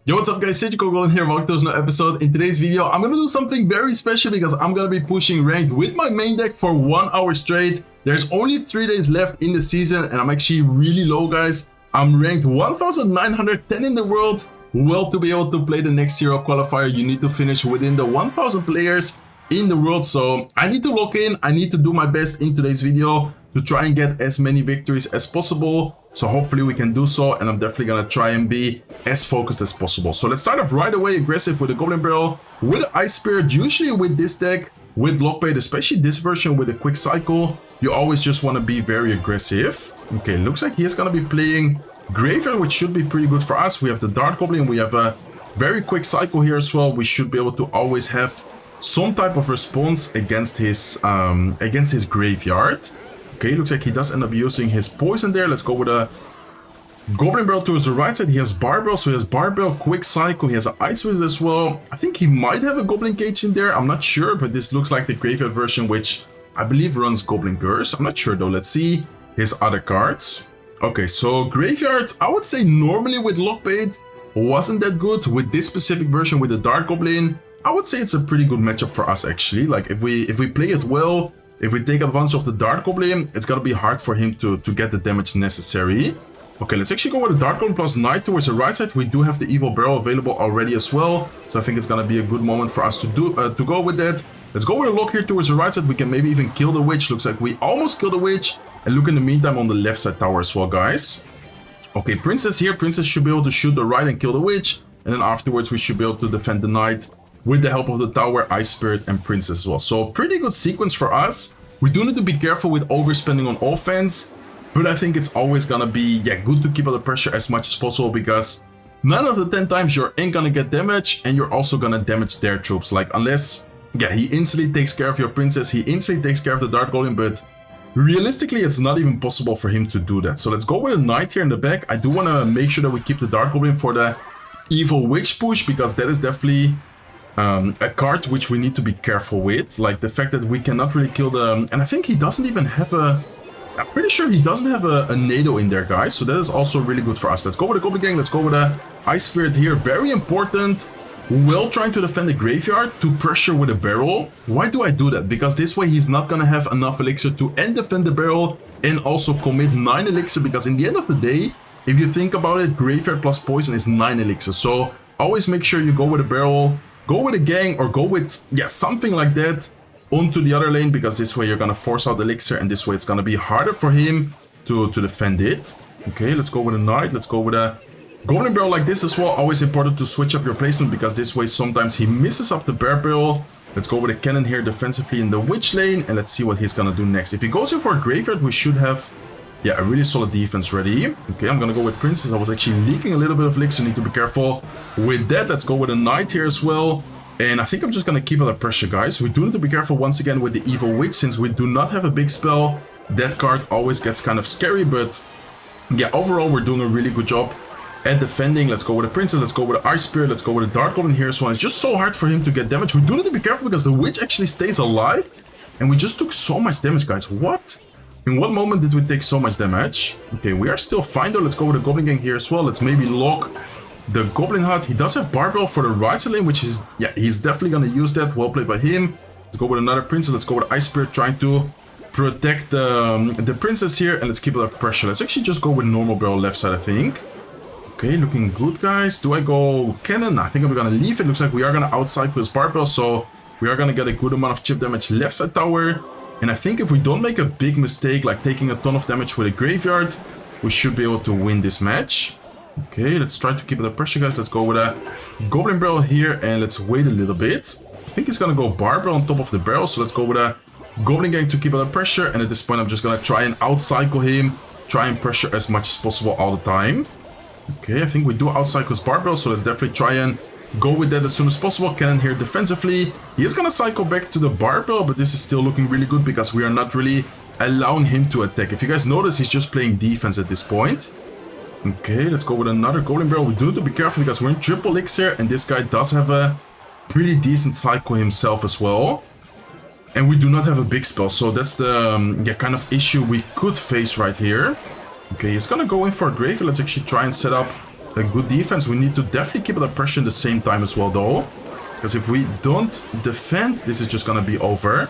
Yo, what's up guys, Goblin here, welcome to another episode. In today's video, I'm gonna do something very special because I'm gonna be pushing ranked with my main deck for 1 hour straight. There's only 3 days left in the season and I'm actually really low, guys. I'm ranked 1910 in the world. Well, to be able to play the next Zero qualifier, you need to finish within the 1000 players in the world. So I need to lock in, I need to do my best in today's video to try and get as many victories as possible. So hopefully we can do so, and I'm definitely gonna try and be as focused as possible. So let's start off right away aggressive with the Goblin Barrel, with the Ice Spirit. Usually with this deck, with Lockbait, especially this version with a quick cycle, you always just want to be very aggressive. Okay, looks like he is gonna be playing Graveyard, which should be pretty good for us. We have the Dart Goblin, we have a very quick cycle here as well. We should be able to always have some type of response against his Graveyard. Okay, looks like he does end up using his poison there. Let's go with a Goblin Barrel towards the right side. He has Barbell, so he has Barbell, Quick Cycle. He has an Ice Wiz as well. I think he might have a Goblin Cage in there. I'm not sure, but this looks like the Graveyard version, which I believe runs Goblin Curse. I'm not sure though. Let's see his other cards. Okay, so Graveyard, I would say normally with Lockbait wasn't that good. With this specific version with the Dark Goblin, I would say it's a pretty good matchup for us actually. Like if we play it well, if we take advantage of the Dart Goblin, it's gonna be hard for him to get the damage necessary. Okay, let's actually go with the Dart Goblin plus Knight towards the right side. We do have the Evil Barrel available already as well, so I think it's gonna be a good moment for us to go with that. Let's go with a lock here towards the right side. We can maybe even kill the Witch. Looks like we almost killed the Witch. And look in the meantime on the left side tower as well, guys. Okay, Princess here. Princess should be able to shoot the right and kill the Witch. And then afterwards we should be able to defend the Knight with the help of the tower, Ice Spirit, and Princess as well. So pretty good sequence for us. We do need to be careful with overspending on offense, but I think it's always gonna be good to keep up the pressure as much as possible, because 9 out of the 10 times you ain't gonna get damage and you're also gonna damage their troops. Like unless he instantly takes care of your Princess, he instantly takes care of the Dart Golem, but realistically it's not even possible for him to do that. So let's go with a Knight here in the back. I do want to make sure that we keep the Dart Goblin for the Evil Witch push, because that is definitely a card which we need to be careful with. Like the fact that we cannot really kill the... And I think he doesn't even have a... I'm pretty sure he doesn't have a NATO in there, guys. So that is also really good for us. Let's go with the Goblin Gang. Let's go with a Ice Spirit here. Very important. While trying to defend the Graveyard, to pressure with a Barrel. Why do I do that? Because this way he's not gonna have enough Elixir to defend the Barrel and also commit 9 Elixir. Because in the end of the day, if you think about it, Graveyard plus Poison is 9 Elixir. So always make sure you go with a Barrel, go with a Gang, or go with something like that onto the other lane, because this way you're gonna force out Elixir and this way it's gonna be harder for him to defend it. Okay, let's go with a Knight. Let's go with a Golden Barrel like this as well. Always important to switch up your placement, because this way sometimes he misses up the Bear Barrel. Let's go with a Cannon here defensively in the Witch lane, and let's see what he's gonna do next. If he goes in for a Graveyard, we should have a really solid defense ready. Okay, I'm gonna go with Princess. I was actually leaking a little bit of Elixir, need to be careful with that. Let's go with a Knight here as well. And I think I'm just gonna keep under pressure, guys. We do need to be careful once again with the Evil Witch, since we do not have a big spell. That card always gets kind of scary, but overall we're doing a really good job at defending. Let's go with a Princess, let's go with an Ice Spirit, let's go with a Dark Goblin here as well. It's just so hard for him to get damage. We do need to be careful because the Witch actually stays alive, and we just took so much damage, guys. What? In what moment did we take so much damage? Okay, we are still fine though. Let's go with a Goblin Gang here as well. Let's maybe lock the Goblin Hut. He does have Barbell for the right side lane, which is, he's definitely gonna use that. Well played by him. Let's go with another Princess. Let's go with Ice Spirit, trying to protect the Princess here, and let's keep it up pressure. Let's actually just go with normal barrel left side, I think. Okay, looking good, guys. Do I go Cannon? I think I'm gonna leave it. Looks like we are gonna outcycle his Barbell, so we are gonna get a good amount of chip damage left side tower. And I think if we don't make a big mistake, like taking a ton of damage with a Graveyard, we should be able to win this match. Okay, let's try to keep it up pressure, guys. Let's go with a Goblin Barrel here, and let's wait a little bit. I think he's gonna go Barbell on top of the barrel, so let's go with a Goblin Gang to keep it up pressure. And at this point, I'm just gonna try and outcycle him, try and pressure as much as possible all the time. Okay, I think we do outcycle his Barbell, so let's definitely try and go with that as soon as possible. Cannon here defensively. He is gonna cycle back to the Barbell, but this is still looking really good because we are not really allowing him to attack. If you guys notice, he's just playing defense at this point. Okay, let's go with another Goblin Barrel. We do need to be careful because we're in triple Elixir, and this guy does have a pretty decent cycle himself as well. And we do not have a big spell, so that's the kind of issue we could face right here. Okay, he's gonna go in for a Graveyard. Let's actually try and set up a good defense. We need to definitely keep the pressure at the same time as well, though. Because if we don't defend, this is just gonna be over.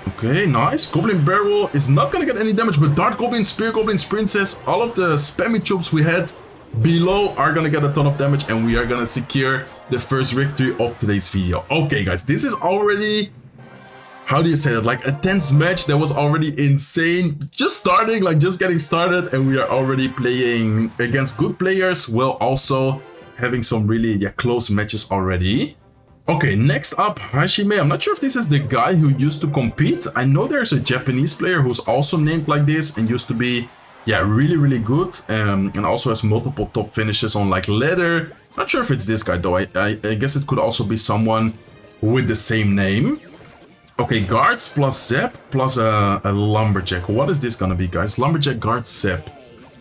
Okay, nice. Goblin Barrel is not gonna get any damage, but Dart Goblin, Spear Goblin, Princess, all of the spammy troops we had below are gonna get a ton of damage, and we are gonna secure the first victory of today's video. Okay, guys, this is already... how do you say it? Like a tense match that was already insane. Just starting, like just getting started, and we are already playing against good players while also having some really close matches already. Okay, next up, Hashime. I'm not sure if this is the guy who used to compete. I know there's a Japanese player who's also named like this and used to be, really good. And also has multiple top finishes on like leather. Not sure if it's this guy though. I guess it could also be someone with the same name. Okay, guards plus Zep plus a lumberjack. What is this gonna be, guys? Lumberjack, guard, Zep.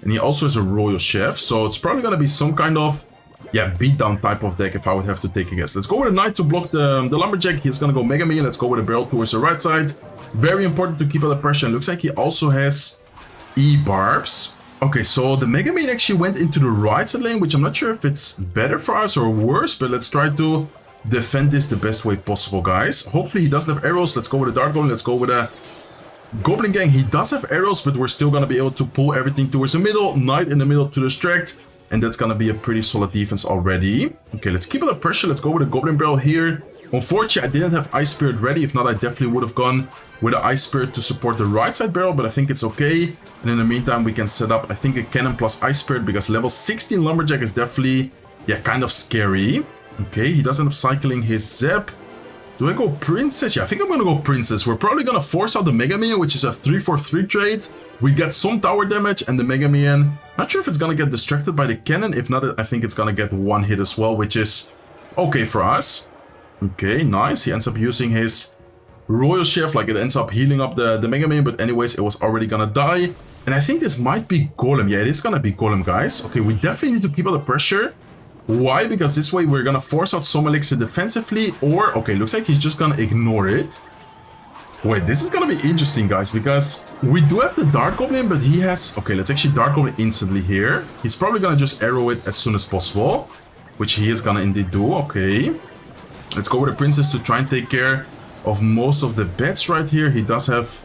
And he also has a royal chef. So it's probably gonna be some kind of beatdown type of deck if I would have to take a guess. Let's go with a knight to block the lumberjack. He's gonna go Mega Man. Let's go with a barrel towards the right side. Very important to keep up the pressure. And looks like he also has E-barbs. Okay, so the Mega Man actually went into the right side lane, which I'm not sure if it's better for us or worse, but let's try to defend this the best way possible, guys. Hopefully he doesn't have arrows. Let's go with a Dark Goblin. Let's go with a Goblin Gang. He does have arrows, but we're still gonna be able to pull everything towards the middle. Knight in the middle to distract. And that's gonna be a pretty solid defense already. Okay, let's keep up the pressure. Let's go with a Goblin Barrel here. Unfortunately, I didn't have Ice Spirit ready. If not, I definitely would have gone with an Ice Spirit to support the right side barrel, but I think it's okay. And in the meantime, we can set up, I think, a Cannon plus Ice Spirit, because level 16 Lumberjack is definitely, kind of scary. Okay, he does end up cycling his Zep. Do I go Princess? Yeah, I think I'm gonna go Princess. We're probably gonna force out the Mega Man, which is a 3/4/3 trade. We get some tower damage, and the Mega Man, not sure if it's gonna get distracted by the cannon. If not, I think it's gonna get one hit as well, which is okay for us. Okay, nice. He ends up using his Royal Chef, like it ends up healing up the Mega Man, but anyways, it was already gonna die. And I think this might be Golem. Yeah, it is gonna be Golem, guys. Okay, we definitely need to keep up the pressure. Why? Because this way we're gonna force out some elixir defensively, or, okay, looks like he's just gonna ignore it. Wait, this is gonna be interesting, guys, because we do have the Dark Goblin, but he has... okay, let's actually Dark Goblin instantly here. He's probably gonna just arrow it as soon as possible, which he is gonna indeed do. Okay. Let's go with the Princess to try and take care of most of the bets right here. He does have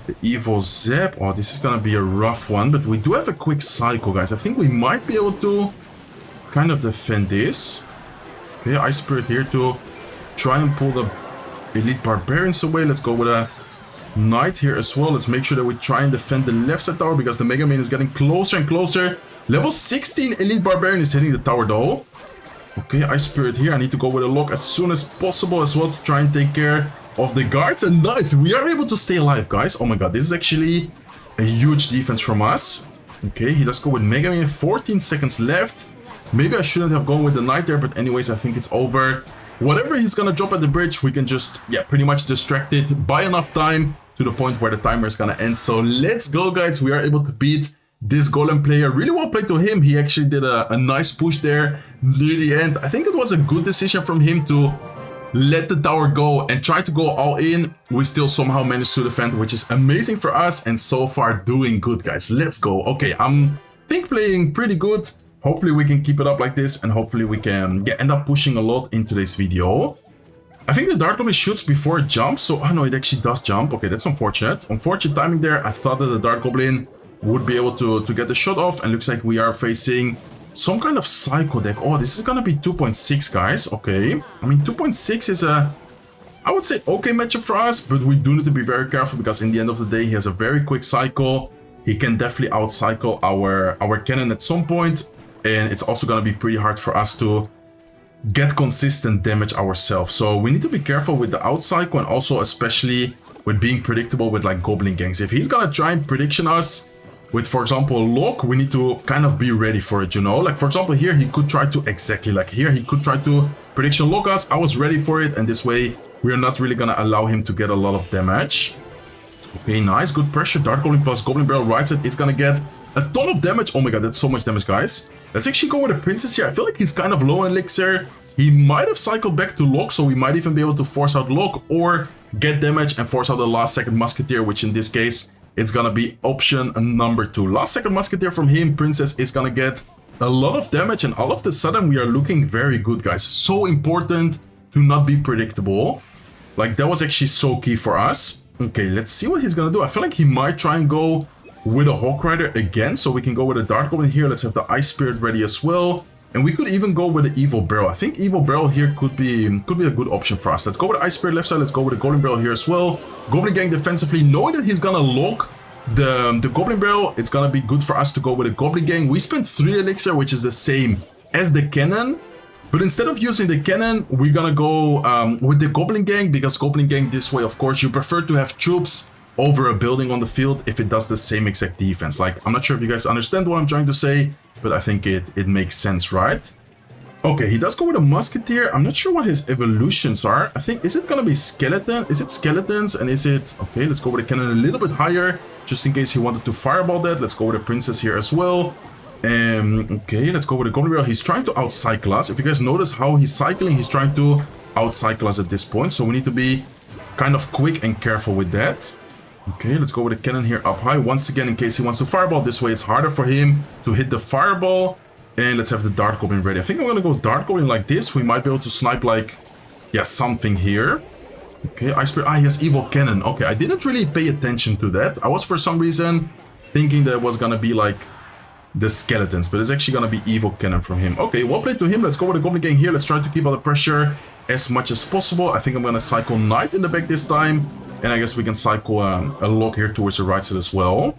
the Evil Zap. Oh, this is gonna be a rough one, but we do have a quick cycle, guys. I think we might be able to kind of defend this. Okay, Ice Spirit here to try and pull the Elite Barbarians away. Let's go with a Knight here as well. Let's make sure that we try and defend the left side tower, because the Mega Man is getting closer and closer. Level 16 Elite Barbarian is hitting the tower though. Okay, Ice Spirit here. I need to go with a lock as soon as possible as well to try and take care of the guards. And nice, we are able to stay alive, guys. Oh my god, this is actually a huge defense from us. Okay, he does go with Mega Man. 14 seconds left. Maybe I shouldn't have gone with the Knight there, but anyways, I think it's over. Whatever he's gonna drop at the bridge, we can just, pretty much distract it by enough time to the point where the timer is gonna end. So let's go, guys. We are able to beat this Golem player. Really well played to him. He actually did a nice push there near the end. I think it was a good decision from him to let the tower go and try to go all in. We still somehow managed to defend, which is amazing for us, and so far doing good, guys. Let's go. Okay, I'm think playing pretty good. Hopefully we can keep it up like this, and hopefully we can end up pushing a lot in today's video. I think the Dark Goblin shoots before it jumps, so oh no, it actually does jump. Okay, that's unfortunate. Unfortunate timing there. I thought that the Dark Goblin would be able to get the shot off, and looks like we are facing some kind of Psycho deck. Oh, this is gonna be 2.6, guys. Okay, I mean 2.6 is a, I would say, okay matchup for us, but we do need to be very careful, because in the end of the day he has a very quick cycle. He can definitely out-cycle our cannon at some point. And it's also going to be pretty hard for us to get consistent damage ourselves. So we need to be careful with the out cycle, and also especially with being predictable with like Goblin Gangs. If he's going to try and prediction us with, for example, lock, we need to kind of be ready for it, you know? Like, for example, here he could try to, exactly like here, he could try to prediction lock us. I was ready for it, and this way we are not really going to allow him to get a lot of damage. Okay, nice. Good pressure. Dark Goblin plus Goblin Barrel right side. It's going to get a ton of damage. Oh my god, that's so much damage, guys. Let's actually go with a Princess here. I feel like he's kind of low on elixir. He might have cycled back to lock, so we might even be able to force out lock or get damage and force out the last second musketeer, which in this case, it's gonna be option number 2. Last second musketeer from him. Princess is gonna get a lot of damage, and all of a sudden we are looking very good, guys. So important to not be predictable. Like, that was actually so key for us. Okay, let's see what he's gonna do. I feel like he might try and go with a Hawk Rider again, so we can go with a Dark Goblin here. Let's have the Ice Spirit ready as well. And we could even go with the Evil Barrel. I think Evil Barrel here could be a good option for us. Let's go with the Ice Spirit left side. Let's go with the Golden Barrel here as well. Goblin Gang defensively, knowing that he's gonna lock the Goblin Barrel, it's gonna be good for us to go with a Goblin Gang. We spent 3 elixir, which is the same as the cannon. But instead of using the cannon, we're gonna go with the Goblin Gang, because Goblin Gang this way, of course, you prefer to have troops over a building on the field if it does the same exact defense. Like, I'm not sure if you guys understand what I'm trying to say, but I think it makes sense, right? Okay, he does go with a Musketeer. I'm not sure what his evolutions are. I think, is it gonna be Skeleton? Is it Skeletons? And is it... Okay, let's go with a Cannon a little bit higher, just in case he wanted to fireball that. Let's go with a Princess here as well. Okay, let's go with a Goblin Barrel. He's trying to outcycle us. If you guys notice how he's cycling, he's trying to outcycle us at this point. So we need to be kind of quick and careful with that. Okay, let's go with a cannon here up high. Once again, in case he wants to fireball this way, it's harder for him to hit the fireball. And let's have the Dark Goblin ready. I think I'm gonna go Dark Goblin like this. We might be able to snipe like, yeah, something here. Okay, Ice Spirit. Ah, he has Evil Cannon. Okay, I didn't really pay attention to that. I was for some reason thinking that it was gonna be like the Skeletons, but it's actually gonna be Evil Cannon from him. Okay, well played to him. Let's go with the Goblin Gang here. Let's try to keep all the pressure as much as possible. I think I'm gonna cycle Knight in the back this time. And I guess we can cycle a lock here towards the right side as well.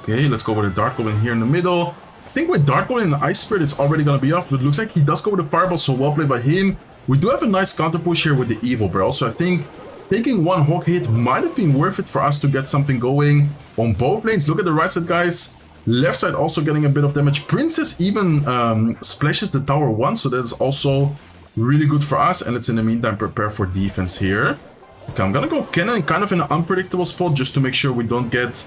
Okay, let's go with a Dark Goblin here in the middle. I think with Dark Goblin and the Ice Spirit, it's already going to be off. But it looks like he does go with the Fireball, so well played by him. We do have a nice counter push here with the Evil Barrel. So I think taking one Hawk hit might have been worth it for us to get something going on both lanes. Look at the right side, guys. Left side also getting a bit of damage. Princess even splashes the tower once, so that's also really good for us. And let's in the meantime prepare for defense here. Okay, I'm gonna go Cannon kind of in an unpredictable spot just to make sure we don't get,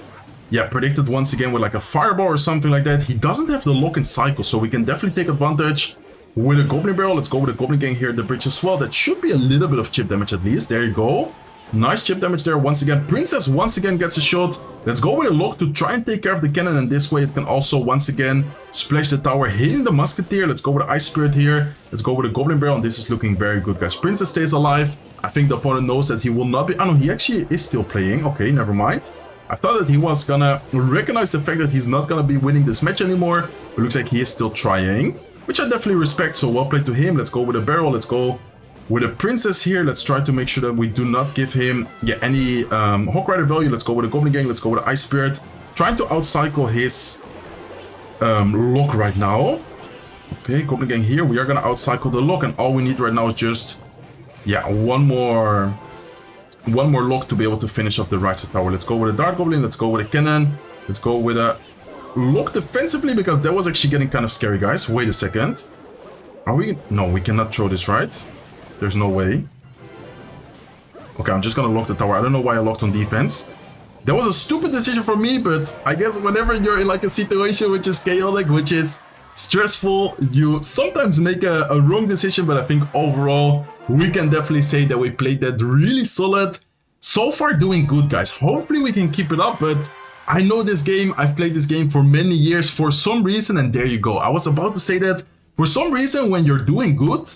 yeah, predicted once again with like a Fireball or something like that. He doesn't have the lock and cycle, so we can definitely take advantage with a Goblin Barrel. Let's go with a Goblin Gang here at the bridge as well. That should be a little bit of chip damage at least. There you go. Nice chip damage there once again. Princess once again gets a shot. Let's go with a lock to try and take care of the cannon, and this way it can also once again splash the tower, hitting the Musketeer. Let's go with the Ice Spirit here. Let's go with a Goblin Barrel, and this is looking very good, guys. Princess stays alive. I think the opponent knows that he will not be... Oh, no, he actually is still playing. Okay, never mind. I thought that he was gonna recognize the fact that he's not gonna be winning this match anymore. But it looks like he is still trying, which I definitely respect. So well played to him. Let's go with a Barrel. Let's go with a Princess here. Let's try to make sure that we do not give him, yeah, any Hawk Rider value. Let's go with a Goblin Gang. Let's go with the Ice Spirit. Trying to outcycle his lock right now. Okay, Goblin Gang here. We are gonna outcycle the lock, and all we need right now is just... yeah, one more lock to be able to finish off the right side tower. Let's go with a Dark Goblin. Let's go with a Cannon. Let's go with a lock defensively, because that was actually getting kind of scary, guys. Wait a second. Are we... no, we cannot throw this, right? There's no way. Okay, I'm just gonna lock the tower. I don't know why I locked on defense. That was a stupid decision for me, but I guess whenever you're in like a situation which is chaotic, which is stressful, you sometimes make a wrong decision. But I think overall we can definitely say that we played that really solid. So far doing good, guys. Hopefully we can keep it up, but I know this game. I've played this game for many years for some reason, and there you go. I was about to say that for some reason when you're doing good,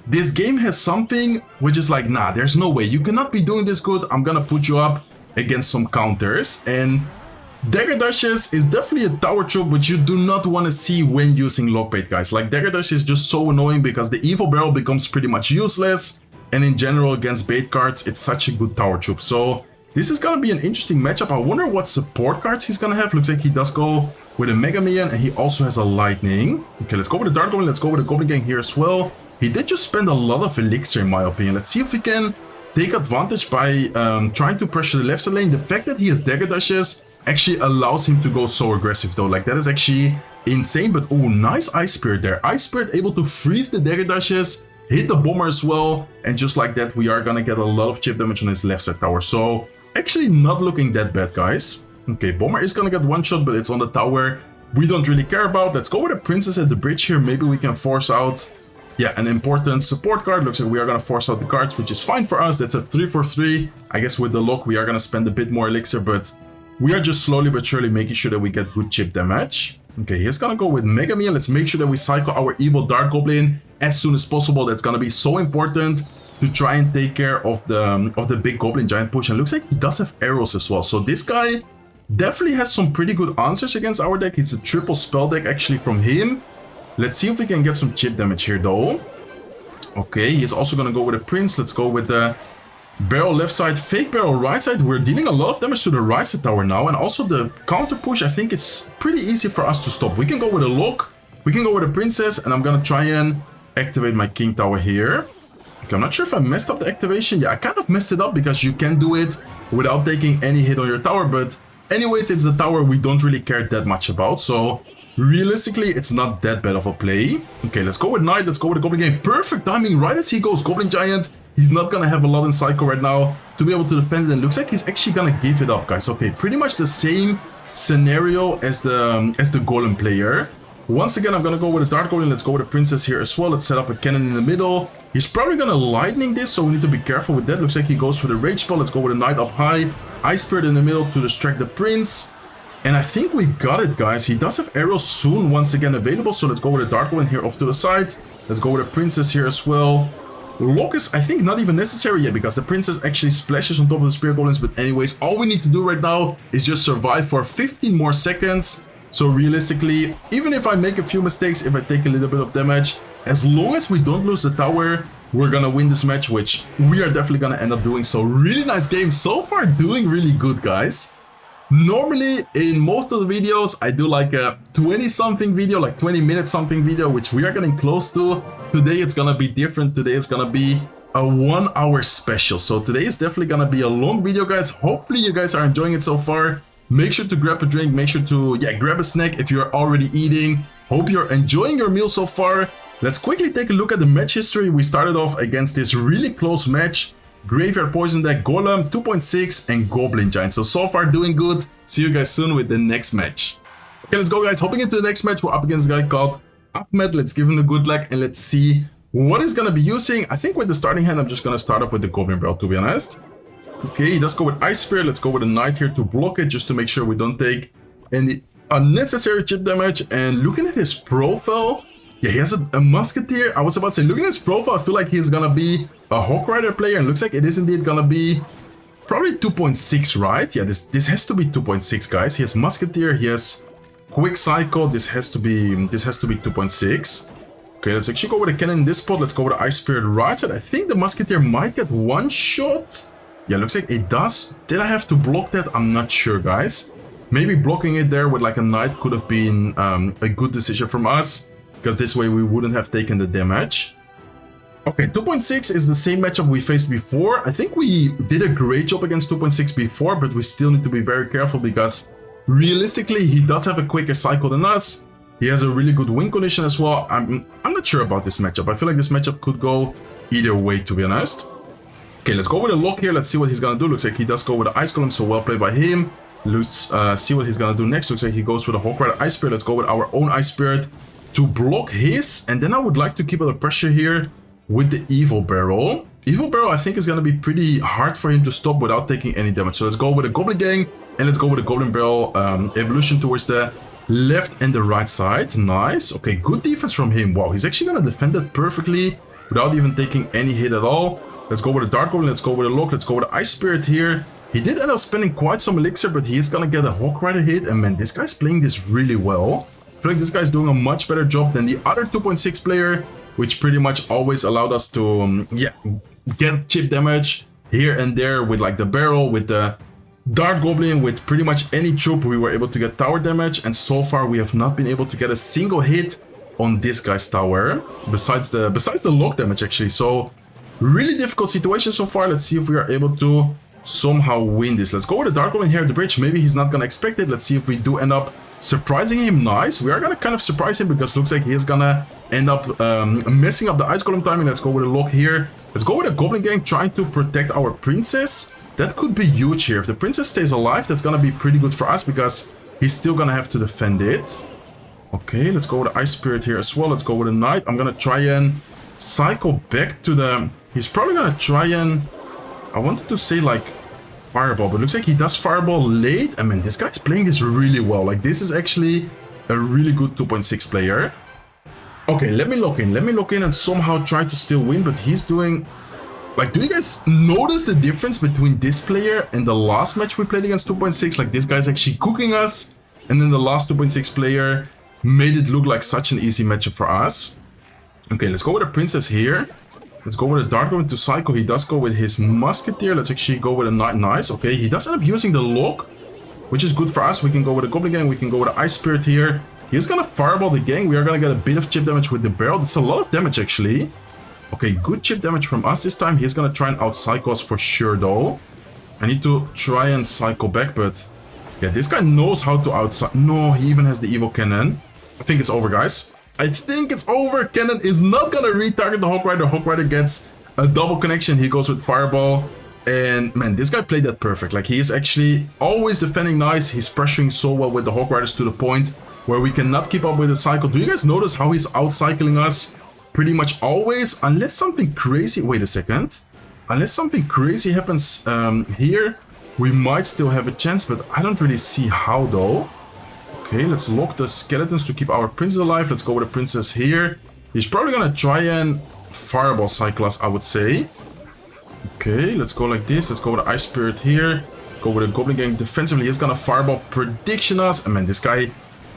this game has something which is like, nah, there's no way. You cannot be doing this good. I'm gonna put you up against some counters. And Dagger Dashes is definitely a tower trope which you do not want to see when using Lockbait, guys. Like, Dagger Dash is just so annoying because the Evil Barrel becomes pretty much useless. And in general, against bait cards, it's such a good tower troop. So this is gonna be an interesting matchup. I wonder what support cards he's gonna have. Looks like he does go with a Mega Minion, and he also has a Lightning. Okay, let's go with the Dark Goblin. Let's go with the Goblin Gang here as well. He did just spend a lot of elixir, in my opinion. Let's see if we can take advantage by trying to pressure the left side lane. The fact that he has Dagger Dashes actually allows him to go so aggressive, though. Like, that is actually insane. But, oh, nice Ice Spirit there. Ice Spirit able to freeze the Dagger Dashes, hit the Bomber as well. And just like that, we are gonna get a lot of chip damage on his left side tower. So, actually not looking that bad, guys. Okay, Bomber is gonna get one shot, but it's on the tower we don't really care about. Let's go with a Princess at the bridge here. Maybe we can force out... yeah, an important support card. Looks like we are going to force out the cards, which is fine for us. That's a 3 for 3. I guess with the lock, we are going to spend a bit more elixir, but we are just slowly but surely making sure that we get good chip damage. Okay, he's gonna go with Mega Me. Let's make sure that we cycle our evil Dark Goblin as soon as possible. That's gonna be so important to try and take care of the big Goblin Giant push. And looks like he does have arrows as well. So this guy definitely has some pretty good answers against our deck. It's a triple spell deck actually from him. Let's see if we can get some chip damage here though. Okay, he's also gonna go with a Prince. Let's go with the barrel left side, fake barrel right side. We're dealing a lot of damage to the right side tower now. And also the counter push, I think it's pretty easy for us to stop. We can go with a lock, we can go with a princess, and I'm gonna try and activate my king tower here. Okay, I'm not sure if I messed up the activation. Yeah, I kind of messed it up because you can do it without taking any hit on your tower. But anyways, it's the tower we don't really care that much about. So realistically, it's not that bad of a play. Okay, let's go with Knight. Let's go with the Goblin Gang. Perfect timing right as he goes. Goblin Giant. He's not gonna have a lot in Psycho right now to be able to defend it. And looks like he's actually gonna give it up, guys. Okay, pretty much the same scenario as the Golem player. Once again, I'm gonna go with a Dark Golem. Let's go with a Princess here as well. Let's set up a cannon in the middle. He's probably gonna lightning this, so we need to be careful with that. Looks like he goes with a Rage Spell. Let's go with a Knight up high. Ice Spirit in the middle to distract the Prince. And I think we got it, guys. He does have arrows soon once again available. So let's go with a Dark Golem here off to the side. Let's go with a Princess here as well. Lock is, I think, not even necessary yet because the Princess actually splashes on top of the Spear Golems. But anyways, all we need to do right now is just survive for 15 more seconds. So realistically, even if I make a few mistakes, if I take a little bit of damage, as long as we don't lose the tower, we're gonna win this match, which we are definitely gonna end up doing. So really nice game. So far, doing really good, guys. Normally, in most of the videos, I do like a 20-something video, like 20-minute something video, which we are getting close to. Today, it's gonna be different. Today, it's gonna be a 1-hour special. So today is definitely gonna be a long video, guys. Hopefully, you guys are enjoying it so far. Make sure to grab a drink. Make sure to, grab a snack if you're already eating. Hope you're enjoying your meal so far. Let's quickly take a look at the match history. We started off against this really close match. Graveyard Poison deck, Golem, 2.6, and Goblin Giant. So far doing good. See you guys soon with the next match. Okay, let's go, guys. Hopping into the next match, we're up against a guy called Ahmed. Let's give him the good luck and let's see what he's gonna be using. I think with the starting hand, I'm just gonna start off with the Goblin Barrel, to be honest. Okay, he does go with Ice Spear. Let's go with a Knight here to block it, just to make sure we don't take any unnecessary chip damage. And looking at his profile, yeah, he has a Musketeer. I was about to say, looking at his profile, I feel like he's gonna be a Hawk Rider player, and looks like it is indeed gonna be probably 2.6, right? Yeah, this has to be 2.6, guys. He has Musketeer, he has Quick Cycle. This has to be 2.6. Okay, let's actually go with a cannon in this spot. Let's go with the Ice Spirit right side. I think the Musketeer might get one shot. Yeah, looks like it does. Did I have to block that? I'm not sure, guys. Maybe blocking it there with like a Knight could have been a good decision from us, because this way we wouldn't have taken the damage. Okay, 2.6 is the same matchup we faced before. I think we did a great job against 2.6 before, but we still need to be very careful because realistically, he does have a quicker cycle than us. He has a really good win condition as well. I'm not sure about this matchup. I feel like this matchup could go either way, to be honest. Okay, let's go with a lock here. Let's see what he's gonna do. Looks like he does go with the Ice Golem, so well played by him. Let's see what he's gonna do next. Looks like he goes with a Hawk Rider Ice Spirit. Let's go with our own Ice Spirit to block his. And then I would like to keep under pressure here with the Evil Barrel. Evil Barrel, I think, is gonna be pretty hard for him to stop without taking any damage. So let's go with a Goblin Gang, and let's go with a Goblin Barrel evolution towards the left and the right side. Nice. Okay, good defense from him. Wow, he's actually gonna defend that perfectly without even taking any hit at all. Let's go with a Dark Goblin, let's go with a Lock, let's go with an Ice Spirit here. He did end up spending quite some elixir, but he is gonna get a Hawk Rider hit, and man, this guy's playing this really well. I feel like this guy's doing a much better job than the other 2.6 player, which pretty much always allowed us to, get chip damage here and there with like the barrel, with the Dark Goblin, with pretty much any troop we were able to get tower damage, and so far we have not been able to get a single hit on this guy's tower, besides the lock damage actually. So really difficult situation so far. Let's see if we are able to somehow win this. Let's go with the Dark Golem here at the bridge. Maybe he's not gonna expect it. Let's see if we do end up surprising him. Nice. We are gonna kind of surprise him because it looks like he is gonna end up messing up the Ice Golem timing. Let's go with a lock here. Let's go with a Goblin Gang trying to protect our princess. That could be huge here. If the princess stays alive, that's gonna be pretty good for us because he's still gonna have to defend it. Okay, let's go with the Ice Spirit here as well. Let's go with a Knight. I'm gonna try and cycle back to the... He's probably gonna try and... I wanted to say like Fireball, but it looks like he does Fireball late. I mean, this guy's playing this really well. Like, this is actually a really good 2.6 player. Okay, let me lock in and somehow try to still win, but he's doing... Like, do you guys notice the difference between this player and the last match we played against 2.6? Like, this guy's actually cooking us, and then the last 2.6 player made it look like such an easy matchup for us. Okay, let's go with a princess here. Let's go with a dart going to Psycho. He does go with his musketeer. Let's actually go with a knight. Nice. Okay, he does end up using the lock, which is good for us. We can go with a Goblin gang. We can go with an Ice Spirit here. He's gonna fireball the gang. We are gonna get a bit of chip damage with the barrel. That's a lot of damage, actually. Okay, good chip damage from us this time. He's gonna try and out-psycho us for sure, though. I need to try and cycle back, but... Yeah, this guy knows how to out-psycho... No, he even has the evil cannon. I think it's over, guys. I think it's over. Cannon is not gonna retarget the Hawk Rider. Hawk Rider gets a double connection. He goes with Fireball. And, man, this guy played that perfect. Like, he is actually always defending nice. He's pressuring so well with the Hawk Riders to the point where we cannot keep up with the cycle. Do you guys notice how he's out-cycling us? Pretty much always, unless something crazy... Wait a second. Unless something crazy happens here, we might still have a chance, but I don't really see how, though. Okay, let's lock the skeletons to keep our princess alive. Let's go with a princess here. He's probably gonna try and fireball cycle us, I would say. Okay, let's go like this. Let's go with the Ice Spirit here. Go with a Goblin gang defensively. He's gonna fireball prediction us. And man, this guy,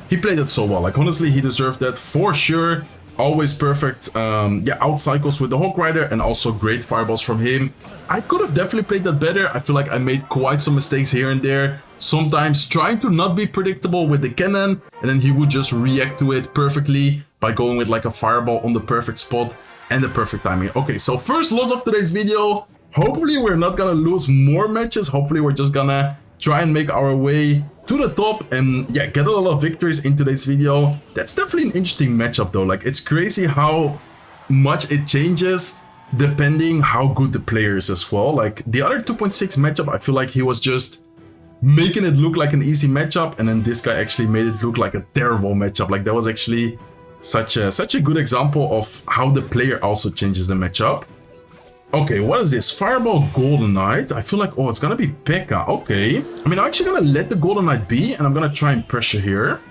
he played it so well. Like, honestly, he deserved that for sure. Always perfect, yeah, out cycles with the Hawk Rider and also great fireballs from him. I could have definitely played that better. I feel like I made quite some mistakes here and there. Sometimes trying to not be predictable with the cannon, and then he would just react to it perfectly by going with like a fireball on the perfect spot and the perfect timing. Okay, so first loss of today's video. Hopefully we're not gonna lose more matches. Hopefully we're just gonna try and make our way to the top and yeah, get a lot of victories in today's video. That's definitely an interesting matchup though. Like, it's crazy how much it changes depending how good the player is as well. Like, the other 2.6 matchup, I feel like he was just making it look like an easy matchup, and then this guy actually made it look like a terrible matchup. Like, that was actually such a good example of how the player also changes the matchup. Okay, what is this? Fireball Golden Knight. I feel like, oh, it's gonna be Pekka. Okay. I mean, I'm actually gonna let the Golden Knight be, and I'm gonna try and pressure here.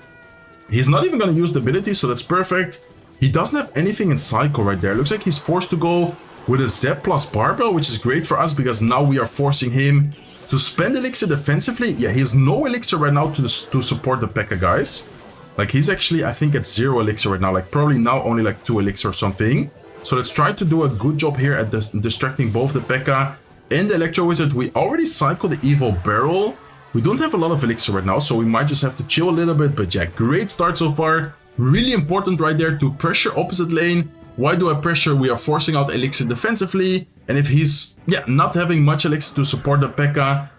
He's not even gonna use the ability, so that's perfect. He doesn't have anything in Cycle right there. Looks like he's forced to go with a Zep plus Barbell, which is great for us because now we are forcing him to spend Elixir defensively. Yeah, he has no Elixir right now to support the Pekka, guys. Like, he's actually, I think, at 0 Elixir right now. Like, probably now only like 2 Elixir or something. So let's try to do a good job here at distracting both the Pekka and the Electro Wizard. We already cycled the Evil Barrel. We don't have a lot of Elixir right now, so we might just have to chill a little bit. But yeah, great start so far. Really important right there to pressure opposite lane. Why do I pressure? We are forcing out Elixir defensively. And if he's, yeah, not having much Elixir to support the Pekka,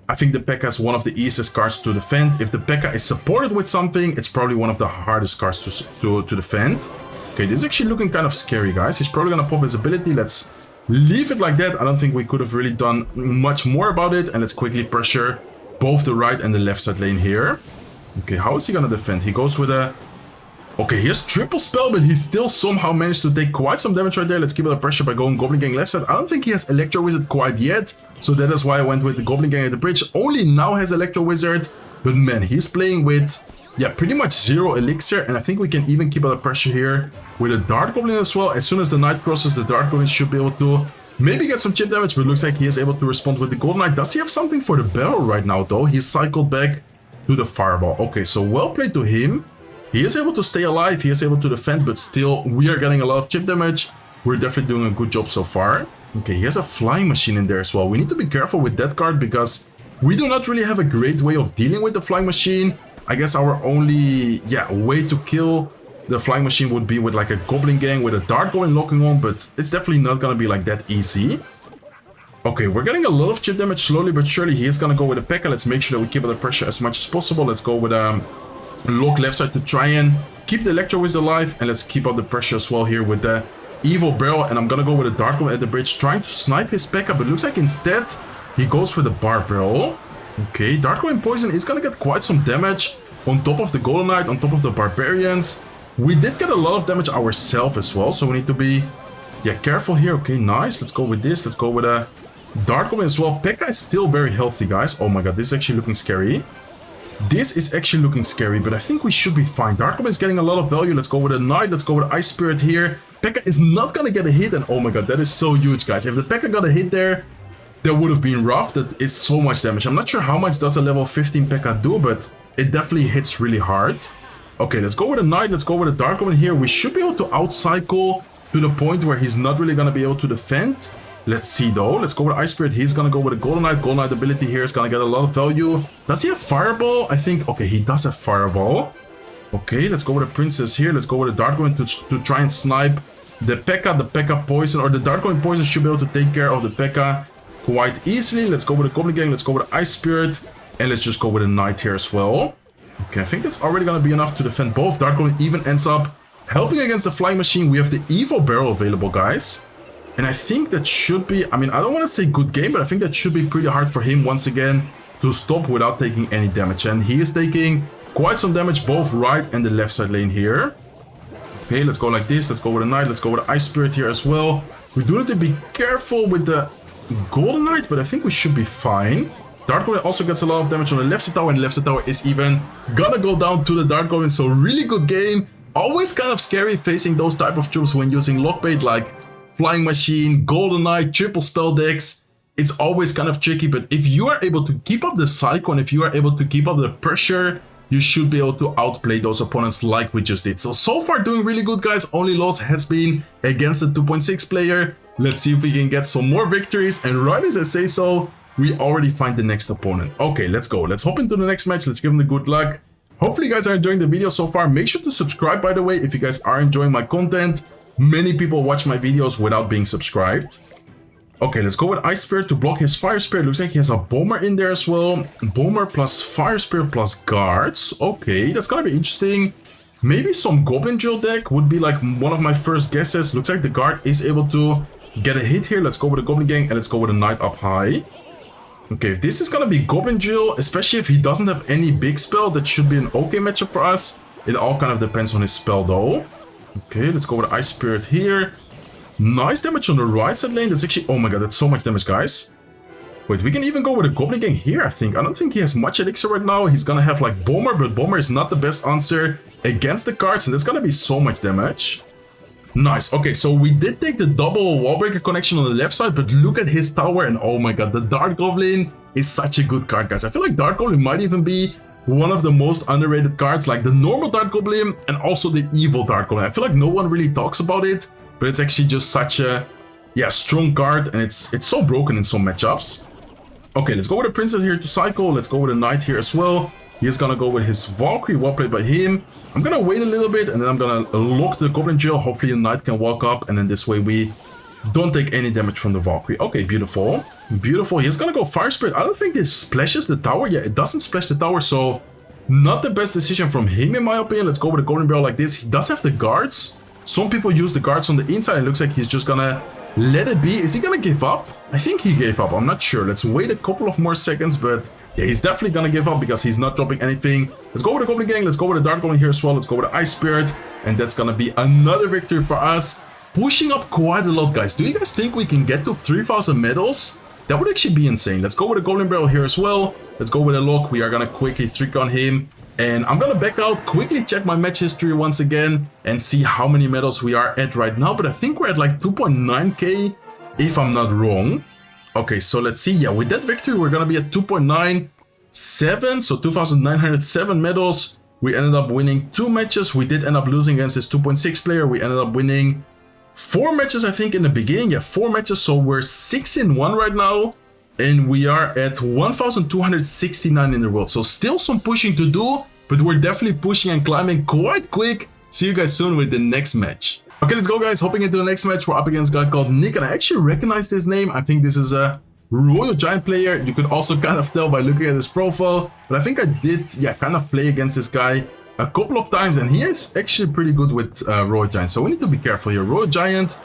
I think the Pekka is one of the easiest cards to defend. If the Pekka is supported with something, it's probably one of the hardest cards to defend. Okay, this is actually looking kind of scary, guys. He's probably gonna pop his ability. Let's leave it like that. I don't think we could have really done much more about it. And let's quickly pressure both the right and the left side lane here. Okay, how is he gonna defend? He goes with a... Okay, he has triple spell, but he still somehow managed to take quite some damage right there. Let's keep it a pressure by going Goblin Gang left side. I don't think he has Electro Wizard quite yet. So that is why I went with the Goblin Gang at the bridge. Only now has Electro Wizard. But man, he's playing with... yeah, pretty much 0 Elixir, and I think we can even keep out the pressure here with a Dart Goblin as well. As soon as the Knight crosses, the Dart Goblin should be able to maybe get some chip damage, but it looks like he is able to respond with the Golden Knight. Does he have something for the barrel right now, though? He's cycled back to the Fireball. Okay, so well played to him. He is able to stay alive, he is able to defend, but still, we are getting a lot of chip damage. We're definitely doing a good job so far. Okay, he has a Flying Machine in there as well. We need to be careful with that card because we do not really have a great way of dealing with the Flying Machine. I guess our only, yeah, way to kill the Flying Machine would be with like a Goblin Gang with a Dart Goblin locking on, but it's definitely not gonna be like that easy. Okay, we're getting a lot of chip damage slowly but surely. He is gonna go with a Pekka. Let's make sure that we keep the pressure as much as possible. Let's go with lock left side to try and keep the Electro Wizard alive, and let's keep up the pressure as well here with the Evil Barrel. And I'm gonna go with a Dart Goblin at the bridge, trying to snipe his Pekka, but it looks like instead he goes with a Bar Barrel. Okay, Dart Goblin Poison is gonna get quite some damage on top of the Golden Knight, on top of the Barbarians. We did get a lot of damage ourselves as well, so we need to be, yeah, careful here. Okay, nice. Let's go with this. Let's go with a Dart Goblin as well. Pekka is still very healthy, guys. Oh my god, this is actually looking scary. This is actually looking scary, but I think we should be fine. Dark Goblin is getting a lot of value. Let's go with a Knight. Let's go with Ice Spirit here. Pekka is not gonna get a hit, and oh my god, that is so huge, guys. If the Pekka got a hit there, that would have been rough. That is so much damage. I'm not sure how much does a level 15 Pekka do, but it definitely hits really hard. Okay, let's go with a Knight. Let's go with a Dark Goblin here. We should be able to outcycle to the point where he's not really gonna be able to defend. Let's see though. Let's go with Ice Spirit. He's gonna go with a Golden Knight. Golden Knight ability here is gonna get a lot of value. Does he have Fireball? I think, okay, he does have Fireball. Okay, let's go with a Princess here. Let's go with a Dark Goblin to try and snipe the Pekka Poison, or the Dark Goblin Poison should be able to take care of the Pekka quite easily. Let's go with a Goblin Gang. Let's go with Ice Spirit. And let's just go with a Knight here as well. Okay, I think that's already gonna be enough to defend both. Dark Goblin even ends up helping against the Flying Machine. We have the Evo Barrel available, guys. And I think that should be, I mean, I don't want to say good game, but I think that should be pretty hard for him once again to stop without taking any damage. And he is taking quite some damage both right and the left side lane here. Okay, let's go like this. Let's go with a Knight. Let's go with Ice Spirit here as well. We do need to be careful with the Golden Knight, but I think we should be fine. Dark Goblin also gets a lot of damage on the left side tower, and left side tower is even gonna go down to the Dark Goblin. So really good game. Always kind of scary facing those type of troops when using Lockbait, like Flying Machine, Golden Knight, triple spell decks. It's always kind of tricky, but if you are able to keep up the cycle and if you are able to keep up the pressure, you should be able to outplay those opponents like we just did. So far doing really good, guys. Only loss has been against the 2.6 player. Let's see if we can get some more victories. And right as I say so, we already find the next opponent. Okay, let's go. Let's hop into the next match. Let's give them the good luck. Hopefully you guys are enjoying the video so far. Make sure to subscribe, by the way, if you guys are enjoying my content. Many people watch my videos without being subscribed. Okay, let's go with Ice Spirit to block his Fire Spirit. Looks like he has a Bomber in there as well. Bomber plus Fire Spirit plus Guards. Okay, that's gonna be interesting. Maybe some Goblin Drill deck would be like one of my first guesses. Looks like the Guard is able to get a hit here. Let's go with a Goblin Gang and let's go with a Knight up high. Okay, if this is gonna be Goblin Drill, especially if he doesn't have any big spell, that should be an okay matchup for us. It all kind of depends on his spell though. Okay, let's go with Ice Spirit here. Nice damage on the right side lane. That's actually, oh my god, that's so much damage, guys. Wait, we can even go with a Goblin Gang here, I think. I don't think he has much elixir right now. He's gonna have like Bomber, but Bomber is not the best answer against the cards, and that's gonna be so much damage. Nice. Okay, so we did take the double wall breaker connection on the left side, but look at his tower, and oh my god, the Dark Goblin is such a good card, guys. I feel like Dark Goblin might even be one of the most underrated cards, like the normal Dark Goblin and also the evil Dark Goblin. I feel like no one really talks about it, but it's actually just such a, yeah, strong card, and it's so broken in some matchups. Okay, let's go with a Princess here to cycle. Let's go with a Knight here as well. He's gonna go with his Valkyrie, well played by him. I'm gonna wait a little bit, and then I'm gonna lock the Goblin Drill. Hopefully the Knight can walk up, and then this way we don't take any damage from the Valkyrie. Okay, beautiful. Beautiful. He's gonna go Fire Spirit. I don't think this splashes the tower. Yeah, it doesn't splash the tower, so not the best decision from him, in my opinion. Let's go with a Golden Barrel like this. He does have the guards. Some people use the guards on the inside. It looks like he's just gonna let it be. Is he gonna give up? I think he gave up. I'm not sure. Let's wait a couple of more seconds, but yeah, he's definitely gonna give up because he's not dropping anything. Let's go with the Goblin Gang. Let's go with the Dark Goblin here as well. Let's go with the Ice Spirit, and that's gonna be another victory for us. Pushing up quite a lot, guys. Do you guys think we can get to 3,000 medals? That would actually be insane. Let's go with a Golden Barrel here as well. Let's go with a lock. We are gonna quickly trick on him. And I'm gonna back out, quickly check my match history once again and see how many medals we are at right now. But I think we're at like 2.9k, if I'm not wrong. Okay, so let's see. Yeah, with that victory, we're gonna be at 2.97, so 2,907 medals. We ended up winning 2 matches. We did end up losing against this 2.6 player. We ended up winning 4 matches, I think, in the beginning. Yeah, 4 matches, so we're 6-1 right now. And we are at 1,269 in the world. So still some pushing to do, but we're definitely pushing and climbing quite quick. See you guys soon with the next match. Okay, let's go, guys. Hopping into the next match, we're up against a guy called Nick, and I actually recognize this name. I think this is a Royal Giant player. You could also kind of tell by looking at his profile, but I think I did, yeah, kind of play against this guy a couple of times, and he is actually pretty good with Royal Giant. So we need to be careful here. Royal Giant,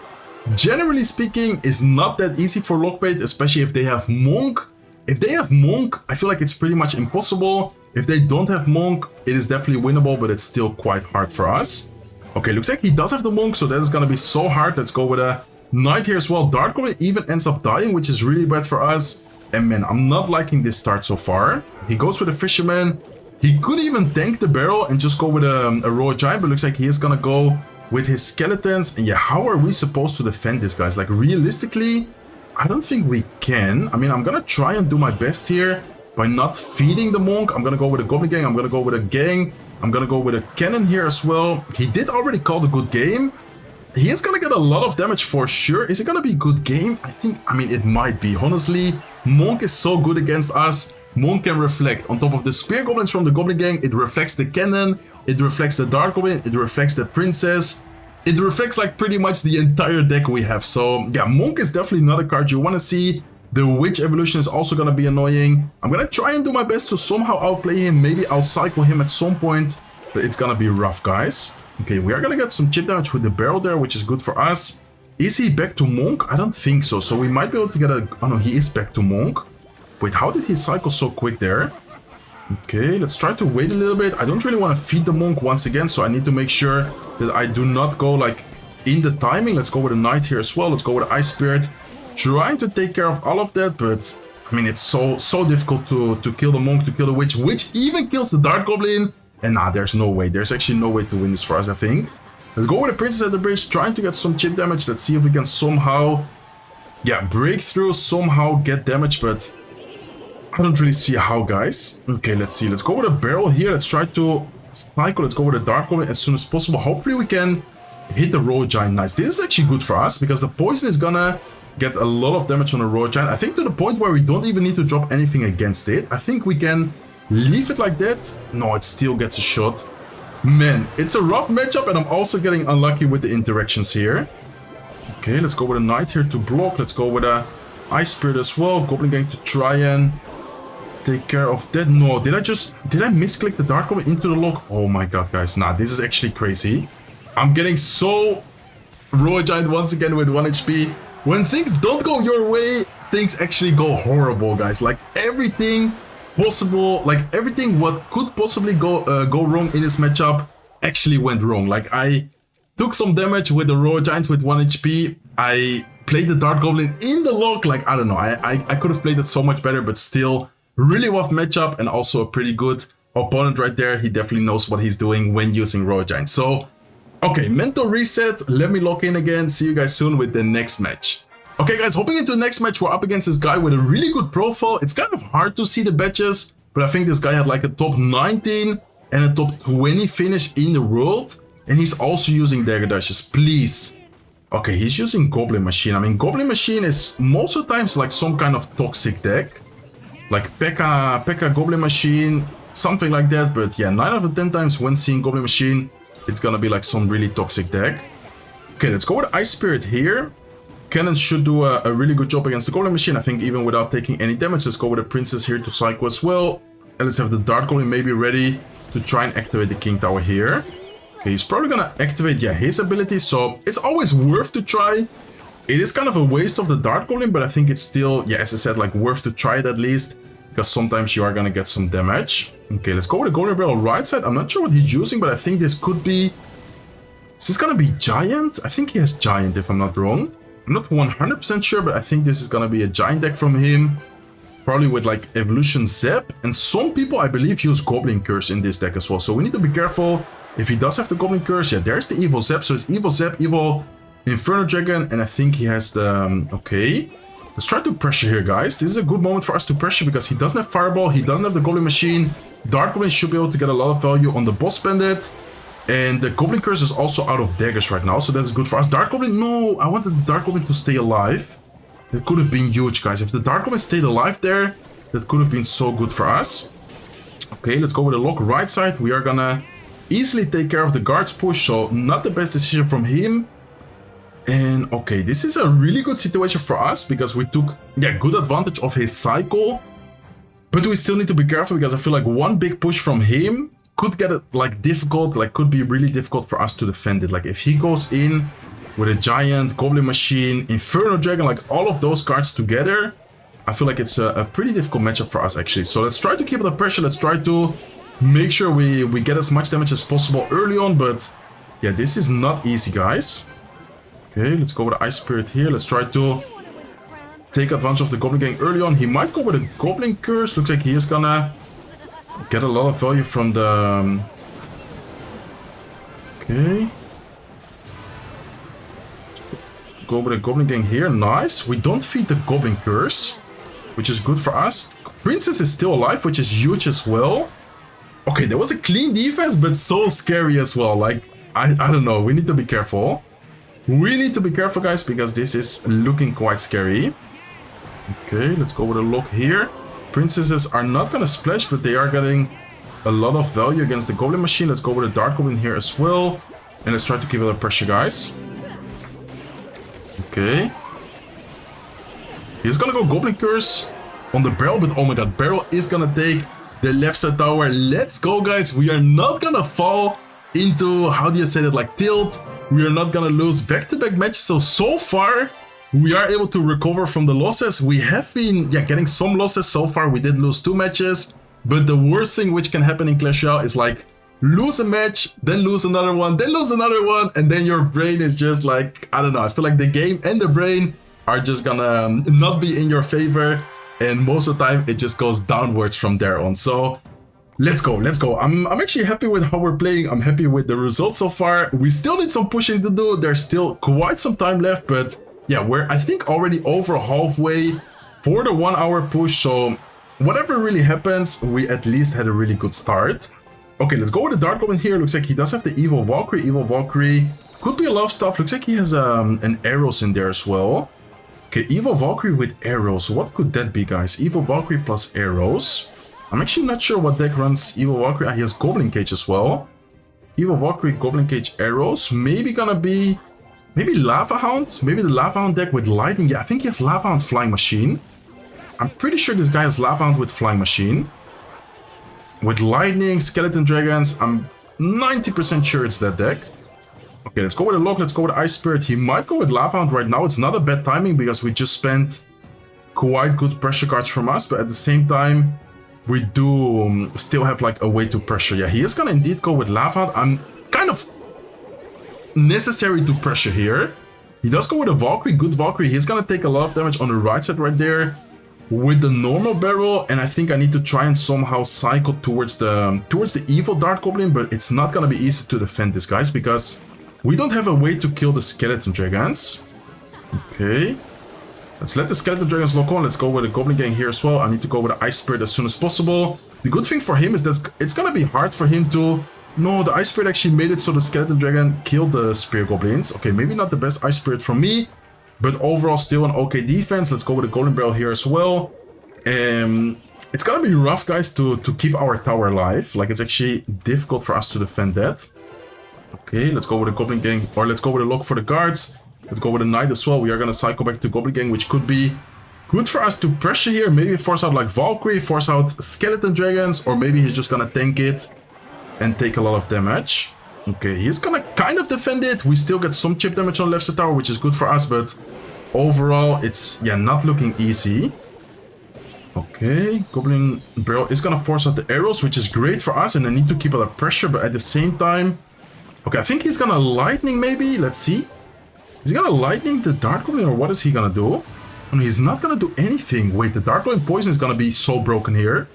generally speaking, is not that easy for lockbait, especially if they have Monk. If they have Monk, I feel like it's pretty much impossible. If they don't have Monk, it is definitely winnable, but it's still quite hard for us. Okay, looks like he does have the Monk, so that is gonna be so hard. Let's go with a Knight here as well. Dark Goblin even ends up dying, which is really bad for us. And man, I'm not liking this start so far. He goes with a Fisherman. He could even tank the barrel and just go with a Royal Giant, but looks like he is gonna go with his skeletons. And yeah, how are we supposed to defend this, guys? Like, realistically, I don't think we can. I mean, I'm gonna try and do my best here by not feeding the monk. I'm gonna go with a Goblin gang. I'm gonna go with a gang. I'm gonna go with a cannon here as well. He did already call a good game. He is gonna get a lot of damage for sure. Is it gonna be a good game? I mean, it might be. Honestly, monk is so good against us. Monk can reflect. On top of the spear goblins from the Goblin gang, it reflects the cannon, it reflects the Dark Goblin, it reflects the princess. It reflects like pretty much the entire deck we have. So yeah, monk is definitely not a card you want to see. The witch evolution is also gonna be annoying. I'm gonna try and do my best to somehow outplay him, maybe outcycle him at some point, but it's gonna be rough, guys. Okay, we are gonna get some chip damage with the barrel there, which is good for us. Is he back to monk? I don't think so. So we might be able to get a... Oh no, he is back to monk. Wait, how did he cycle so quick there? Okay, let's try to wait a little bit. I don't really want to feed the monk once again, so I need to make sure that I do not go like in the timing. Let's go with a knight here as well. Let's go with an ice spirit. Trying to take care of all of that, but I mean, it's so difficult to kill the monk, to kill the witch, which even kills the Dark Goblin. And nah, there's no way. There's actually no way to win this for us, I think. Let's go with the princess at the bridge, trying to get some chip damage. Let's see if we can somehow, yeah, break through, somehow get damage, but I don't really see how, guys. Okay, let's see. Let's go with a barrel here. Let's try to cycle. Let's go with a Dark Goblin as soon as possible. Hopefully we can hit the Royal Giant. Nice. This is actually good for us because the poison is gonna get a lot of damage on the Royal Giant. I think to the point where we don't even need to drop anything against it. I think we can leave it like that. No, it still gets a shot. Man, it's a rough matchup, and I'm also getting unlucky with the interactions here. Okay, let's go with a knight here to block. Let's go with a ice spirit as well. Goblin going to try and take care of that. No, did I misclick the Dark Goblin into the lock? Oh my god, guys. Nah, this is actually crazy. I'm getting so Royal Giant once again with 1 HP. When things don't go your way, things actually go horrible, guys. Like everything possible, like everything what could possibly go wrong in this matchup actually went wrong. Like I took some damage with the Royal Giants with 1 HP. I played the Dark Goblin in the lock. Like, I don't know. I could have played it so much better, but still really rough matchup and also a pretty good opponent right there. He definitely knows what he's doing when using Royal Giants. So, okay, mental reset. Let me lock in again. See you guys soon with the next match. Okay, guys, hopping into the next match, we're up against this guy with a really good profile. It's kind of hard to see the badges, but I think this guy had like a top 19 and a top 20 finish in the world. And he's also using dagger dashes, please. Okay, he's using Goblin Machine. I mean, Goblin Machine is most of the times like some kind of toxic deck. Like Pekka Goblin Machine, something like that. But yeah, 9 out of 10 times when seeing Goblin Machine, it's gonna be like some really toxic deck. Okay, let's go with Ice Spirit here. Cannon should do a really good job against the Goblin Machine, I think, even without taking any damage. Let's go with the Princess here to cycle as well. And let's have the Dark Goblin maybe ready to try and activate the King Tower here. Okay, he's probably gonna activate, yeah, his ability, so it's always worth to try. It is kind of a waste of the Dark Goblin, but I think it's still, yeah, as I said, like worth to try it at least, because sometimes you are gonna get some damage. Okay, let's go with the Golden Barrel right side. I'm not sure what he's using, but I think this could be... Is this gonna be Giant? I think he has Giant, if I'm not wrong. I'm not 100% sure, but I think this is gonna be a Giant deck from him. Probably with like Evolution Zap. And some people, I believe, use Goblin Curse in this deck as well. So we need to be careful. If he does have the Goblin Curse, yeah, there's the Evil Zap. So it's Evil Zap, Evil Inferno Dragon, and I think he has the... okay. Let's try to pressure here, guys. This is a good moment for us to pressure because he doesn't have Fireball, he doesn't have the Goblin Machine. Dark Goblin should be able to get a lot of value on the Boss Bandit. And the Goblin Curse is also out of daggers right now, so that's good for us. Dark Goblin, no! I wanted the Dark Goblin to stay alive. That could have been huge, guys. If the Dark Goblin stayed alive there, that could have been so good for us. Okay, let's go with the lock right side. We are gonna easily take care of the guards push, so not the best decision from him. And okay, this is a really good situation for us because we took, yeah, good advantage of his cycle. But we still need to be careful because I feel like one big push from him could get it like difficult, like could be really difficult for us to defend it. Like if he goes in with a Giant, Goblin Machine, Inferno Dragon, like all of those cards together, I feel like it's a pretty difficult matchup for us actually. So let's try to keep the pressure. Let's try to make sure we get as much damage as possible early on. But yeah, this is not easy, guys. Okay, let's go with the Ice Spirit here. Let's try to take advantage of the Goblin Gang early on. He might go with a Goblin Curse. Looks like he is gonna Get a lot of value from the... okay. Go with a Goblin Gang here. Nice. We don't feed the Goblin Curse, which is good for us. Princess is still alive, which is huge as well. Okay, that was a clean defense, but so scary as well. Like, I don't know. We need to be careful. We need to be careful, guys, because this is looking quite scary. Okay, let's go with a lock here. Princesses are not going to splash, but they are getting a lot of value against the Goblin Machine. Let's go with a Dark Goblin here as well. And let's try to keep a little pressure, guys. Okay. He's going to go Goblin Curse on the barrel, but oh my god, barrel is going to take the left side tower. Let's go, guys. We are not going to fall into, how do you say that, like tilt. We are not going to lose back-to-back matches. So far, we are able to recover from the losses. We have been getting some losses so far. We did lose 2 matches. But the worst thing which can happen in Clash Royale is like lose a match, then lose another one, then lose another one. And then your brain is just like, I don't know. I feel like the game and the brain are just gonna not be in your favor. And most of the time, it just goes downwards from there on. So let's go, let's go. I'm actually happy with how we're playing. I'm happy with the results so far. We still need some pushing to do. There's still quite some time left, but yeah, we're, I think, already over halfway for the 1 hour push. So whatever really happens, we at least had a really good start. Okay, let's go with the Dark Goblin here. Looks like he does have the Evil Valkyrie. Evil Valkyrie could be a lot of stuff. Looks like he has an arrows in there as well. Okay, Evil Valkyrie with arrows. What could that be, guys? Evil Valkyrie plus arrows. I'm actually not sure what deck runs Evil Valkyrie. He has Goblin Cage as well. Evil Valkyrie, Goblin Cage, arrows. Maybe gonna be... maybe Lava Hound? Maybe the Lava Hound deck with lightning. Yeah, I think he has Lava Hound Flying Machine. I'm pretty sure this guy has Lava Hound with Flying Machine. With lightning, Skeleton Dragons. I'm 90% sure it's that deck. Okay, let's go with a lock. Let's go with Ice Spirit. He might go with Lava Hound right now. It's not a bad timing because we just spent quite good pressure cards from us. But at the same time, we do still have like a way to pressure. Yeah, he is gonna indeed go with Lava Hound. I'm kind of necessary to pressure here. He does go with a Valkyrie, good Valkyrie. He's gonna take a lot of damage on the right side right there with the normal barrel, and I think I need to try and somehow cycle towards the evil Dark Goblin, but it's not gonna be easy to defend this, guys, because we don't have a way to kill the Skeleton Dragons. Okay. Let's let the Skeleton Dragons lock on. Let's go with the Goblin Gang here as well. I need to go with the Ice Spirit as soon as possible. The good thing for him is that it's gonna be hard for him to... No, the Ice Spirit actually made it so the Skeleton Dragon killed the Spear Goblins. Okay, maybe not the best Ice Spirit from me, but overall still an okay defense. Let's go with the Golden Barrel here as well. It's gonna be rough, guys, to keep our tower alive. Like, it's actually difficult for us to defend that. Okay, let's go with the Goblin Gang, or let's go with a lock for the guards. Let's go with a Knight as well. We are gonna cycle back to Goblin Gang, which could be good for us to pressure here. Maybe force out like Valkyrie, force out Skeleton Dragons, or maybe he's just gonna tank it and take a lot of damage. Okay, he's gonna kind of defend it. We still get some chip damage on left side tower, which is good for us, but overall it's, yeah, not looking easy. Okay, Goblin Barrel is gonna force out the arrows, which is great for us, and I need to keep a lot of pressure, but at the same time... Okay, I think he's gonna lightning maybe. Let's see. Is he gonna lightning the Dark Goblin, or what is he gonna do? And he's not gonna do anything. Wait, the Dark Goblin Poison is gonna be so broken here.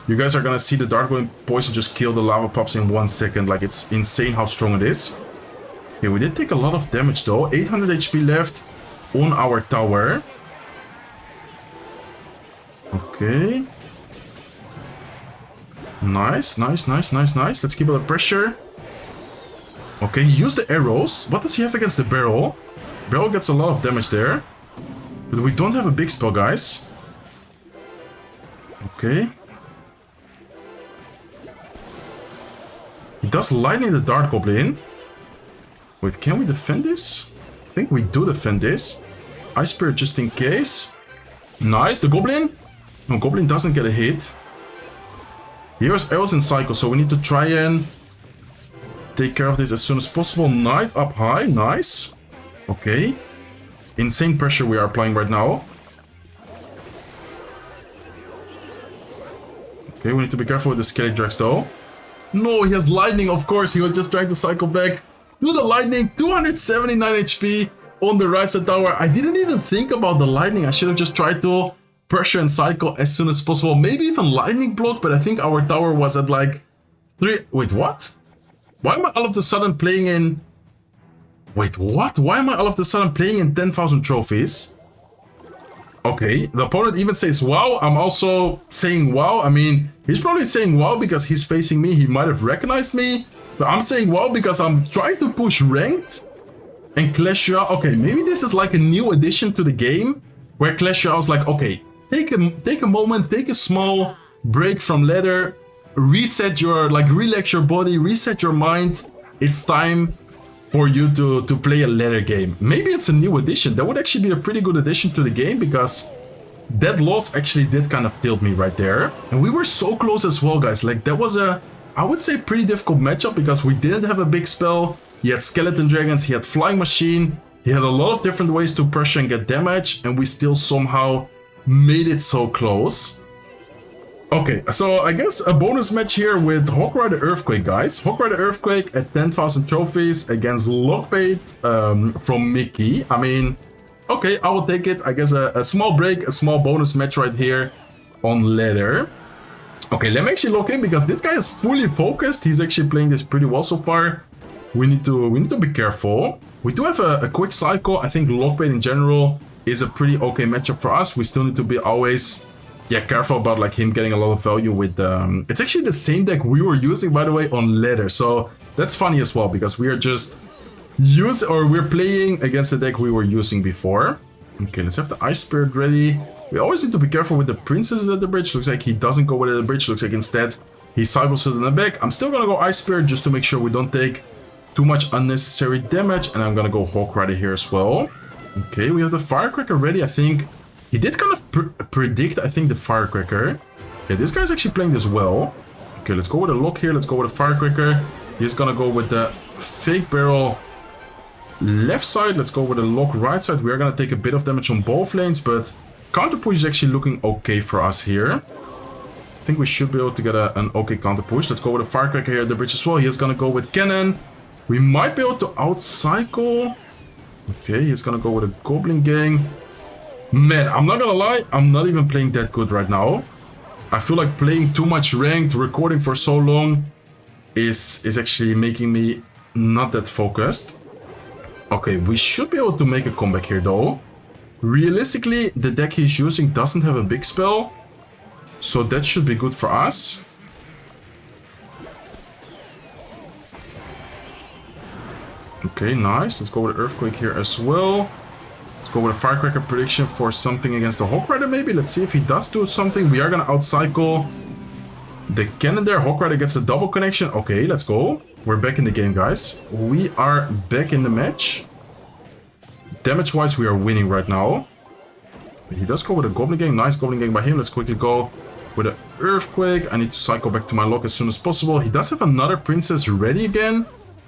You guys are gonna see the Dark Goblin Poison just kill the Lava Pups in 1 second. Like, it's insane how strong it is. Okay, we did take a lot of damage though. 800 HP left on our tower. Okay. Nice, nice, nice, nice, nice. Let's keep a little pressure. Okay, he used the arrows. What does he have against the barrel? Barrel gets a lot of damage there. But we don't have a big spell, guys. Okay. He does lightning the Dark Goblin. Wait, can we defend this? I think we do defend this. Ice Spirit just in case. Nice, the Goblin. No, Goblin doesn't get a hit. Here's arrows in cycle, so we need to try and take care of this as soon as possible. Knight up high, nice. Okay. Insane pressure we are applying right now. Okay, we need to be careful with the Skelly Drax though. No, he has lightning, of course. He was just trying to cycle back to the lightning. 279 HP on the right side tower. I didn't even think about the lightning. I should have just tried to pressure and cycle as soon as possible. Maybe even lightning block, but I think our tower was at like 3... Wait, what? Why am I all of a sudden playing in... Wait, what? Why am I all of a sudden playing in 10,000 trophies? Okay, the opponent even says wow. I'm also saying wow. I mean, he's probably saying wow because he's facing me. He might have recognized me. But I'm saying wow because I'm trying to push ranked. And Clash Royale, okay, maybe this is like a new addition to the game. Where Clash Royale is like, okay, take a moment, take a small break from ladder. Reset your, like relax your body, reset your mind. It's time for you to play a ladder game. Maybe it's a new addition. That would actually be a pretty good addition to the game because that loss actually did kind of tilt me right there. And we were so close as well, guys. Like that was a, I would say, pretty difficult matchup because we didn't have a big spell. He had skeleton dragons, he had flying machine. He had a lot of different ways to pressure and get damage, and we still somehow made it so close. Okay, so I guess a bonus match here with Hawk Rider Earthquake, guys. Hawk Rider Earthquake at 10,000 trophies against Lockbait from Mickey. I mean, okay, I will take it. I guess a small break, a small bonus match right here on ladder. Okay, let me actually lock in because this guy is fully focused. He's actually playing this pretty well so far. We need to be careful. We do have a quick cycle. I think Lockbait in general is a pretty okay matchup for us. We still need to be always... yeah, careful about like him getting a lot of value with it's actually the same deck we were using, by the way, on ladder. So that's funny as well because we are just we're playing against the deck we were using before. Okay, let's have the Ice Spirit ready. We always need to be careful with the princesses at the bridge. Looks like he doesn't go with the bridge. Looks like instead he cycles it in the back. I'm still gonna go Ice Spirit just to make sure we don't take too much unnecessary damage, and I'm gonna go Hawk Rider here as well. Okay, we have the Firecracker ready. I think he did kind of predict, I think, the Firecracker. Yeah, this guy's actually playing this well. Okay, let's go with a lock here. Let's go with a Firecracker. He's gonna go with the fake barrel left side. Let's go with a lock right side. We are gonna take a bit of damage on both lanes, but counter push is actually looking okay for us here. I think we should be able to get an okay counter push. Let's go with a Firecracker here at the bridge as well. He's gonna go with Cannon. We might be able to outcycle. Okay, he's gonna go with a Goblin gang. Man, I'm not gonna lie, I'm not even playing that good right now. I feel like playing too much ranked, recording for so long is actually making me not that focused. Okay, we should be able to make a comeback here though. Realistically, the deck he's using doesn't have a big spell, so that should be good for us. Okay, nice. Let's go with Earthquake here as well. Let's go with a Firecracker prediction for something against the Hawk Rider maybe. Let's see if he does do something. We are going to outcycle the cannon there. Hawk Rider gets a double connection. Okay, let's go. We're back in the game, guys. We are back in the match. Damage-wise, we are winning right now. He does go with a Goblin gang. Nice Goblin gang by him. Let's quickly go with an Earthquake. I need to cycle back to my lock as soon as possible. He does have another Princess ready again.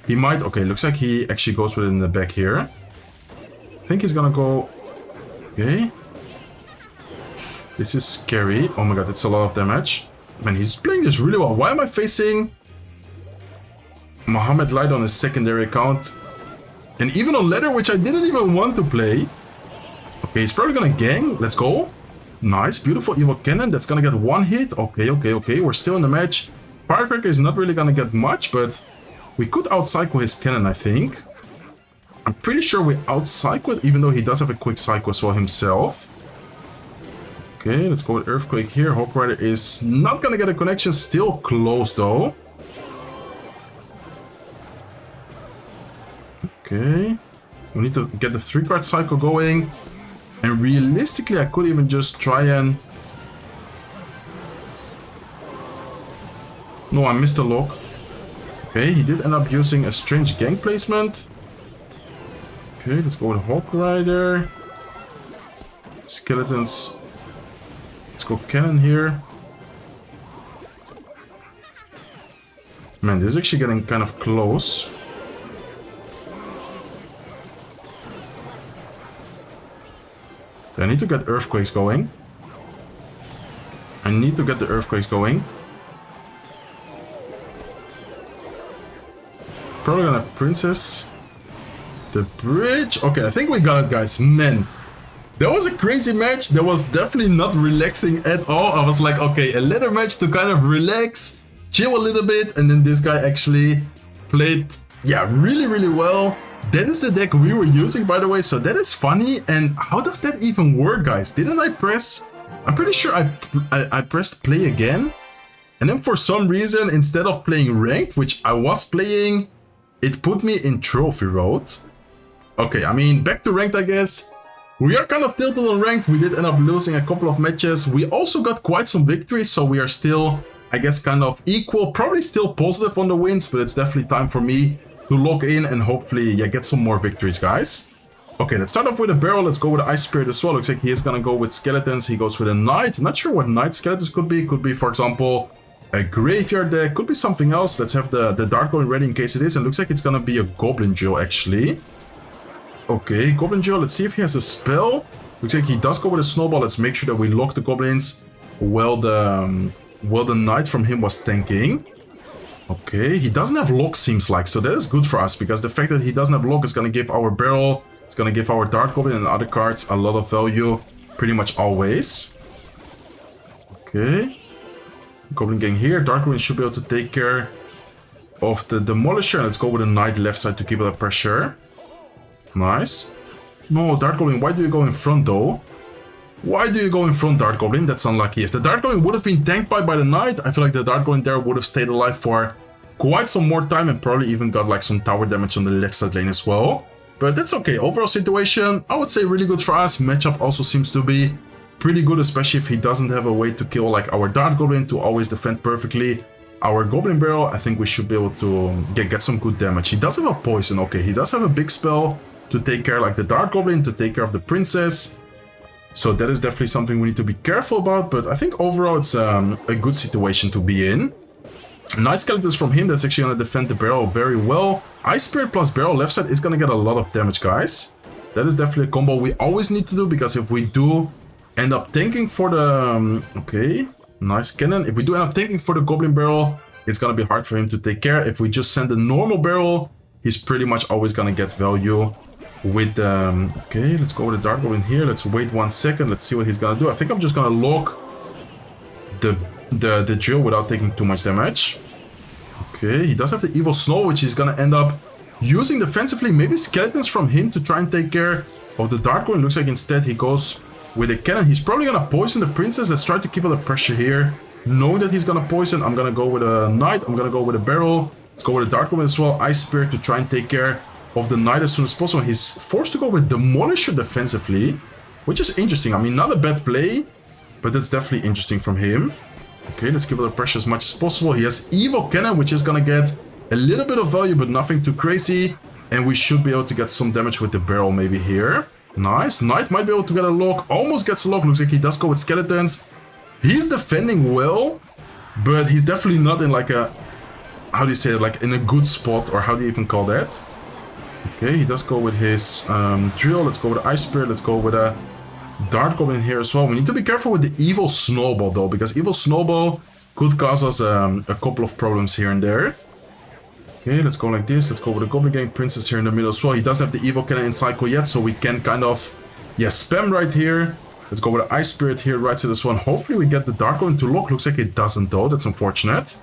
He might... Okay, looks like he actually goes with it in the back here. I think he's gonna go... Okay. This is scary. Oh my god, it's a lot of damage. Man, he's playing this really well. Why am I facing Mohammed Light on his secondary account? And even on ladder, which I didn't even want to play. Okay, he's probably gonna gang. Let's go. Nice, beautiful evil cannon. That's gonna get one hit. Okay, okay, okay. We're still in the match. Firecracker is not really gonna get much, but we could outcycle his cannon, I think. I'm pretty sure we outcycle, even though he does have a quick cycle as well himself. Okay, let's go with Earthquake here. Hawk Rider is not gonna get a connection. Still close though. Okay. We need to get the 3-card cycle going. And realistically, I could even just try and... No, I missed the lock. Okay, he did end up using a strange gang placement. Okay, let's go with Hawk Rider. Skeletons. Let's go cannon here. Man, this is actually getting kind of close. I need to get Earthquakes going. I need to get the Earthquakes going. Probably gonna Princess the bridge. Okay, I think we got it, guys. Man, That was a crazy match. That was definitely not relaxing at all. I was like, okay, a ladder match to kind of relax, chill a little bit, and then this guy actually played, yeah, really, really well. That is the deck we were using, by the way, so that is funny. And how does that even work, guys? Didn't I press... I'm pretty sure I pressed play again, and then for some reason, instead of playing ranked, which I was playing, it put me in trophy road. Okay, I mean, back to ranked, I guess. We are kind of tilted on ranked. We did end up losing a couple of matches. We also got quite some victories, so we are still, I guess, kind of equal. Probably still positive on the wins, but it's definitely time for me to lock in and hopefully, yeah, get some more victories, guys. Okay, let's start off with a barrel. Let's go with the Ice Spirit as well. Looks like he is gonna go with skeletons. He goes with a knight. Not sure what knight skeletons could be. Could be, for example, a graveyard deck. Could be something else. Let's have the Dark Golem ready in case it is. And looks like it's gonna be a Goblin Duel, actually. Okay, Goblin Duel. Let's see if he has a spell. Looks like he does go with a snowball. Let's make sure that we lock the goblins. Well, the knight from him was tanking. Okay, he doesn't have lock, seems like. So that is good for us, because the fact that he doesn't have lock is gonna give our barrel, it's gonna give our Dark Goblin and other cards a lot of value, pretty much always. Okay. Goblin gang here. Dark Goblin should be able to take care of the Demolisher. Let's go with a knight left side to keep up the pressure. Nice. No, Dark Goblin, why do you go in front though? Why do you go in front, Dark Goblin? That's unlucky. If the Dark Goblin would have been tanked by the knight, I feel like the Dark Goblin there would have stayed alive for quite some more time and probably even got like some tower damage on the left side lane as well. But that's okay. Overall situation, I would say really good for us. Matchup also seems to be pretty good, especially if he doesn't have a way to kill like our Dark Goblin to always defend perfectly. Our Goblin Barrel, I think we should be able to get some good damage. He does have a poison. Okay, he does have a big spell to take care like the Dark Goblin, to take care of the princess. So that is definitely something we need to be careful about, but I think overall it's a good situation to be in. Nice skeletons from him, that's actually going to defend the barrel very well. Ice Spirit plus barrel left side is going to get a lot of damage, guys. That is definitely a combo we always need to do, because if we do end up tanking for the... okay, nice cannon. If we do end up tanking for the Goblin Barrel, it's going to be hard for him to take care. If we just send a normal barrel, he's pretty much always going to get value. With okay, let's go with the Dark Goblin here. Let's wait 1 second. Let's see what he's gonna do. I think I'm just gonna lock the drill without taking too much damage. Okay, he does have the Evil Snow, which he's gonna end up using defensively. Maybe skeletons from him to try and take care of the Dark Goblin. Looks like instead he goes with a cannon. He's probably gonna poison the princess. Let's try to keep up the pressure here. Knowing that he's gonna poison, I'm gonna go with a knight. I'm gonna go with a barrel. Let's go with a Dark Goblin as well. Ice Spirit to try and take care of the knight as soon as possible. He's forced to go with Demolisher defensively, which is interesting. I mean, not a bad play, but that's definitely interesting from him. Okay, let's give it the pressure as much as possible. He has Evil Cannon, which is gonna get a little bit of value, but nothing too crazy. And we should be able to get some damage with the barrel maybe here. Nice. Knight might be able to get a lock. Almost gets a lock. Looks like he does go with skeletons. He's defending well, but he's definitely not in like a... how do you say it? Like in a good spot, or how do you even call that? Okay, he does go with his drill. Let's go with the Ice Spirit. Let's go with a Dark Goblin here as well. We need to be careful with the Evil Snowball though, because Evil Snowball could cause us a couple of problems here and there. Okay, let's go like this. Let's go with the Goblin Gang Princess here in the middle as well. He doesn't have the Evil Cannon in cycle yet, so we can kind of, yeah, spam right here. Let's go with the Ice Spirit here right to this one. Hopefully we get the Dark Goblin to lock. Looks like it doesn't though. That's unfortunate.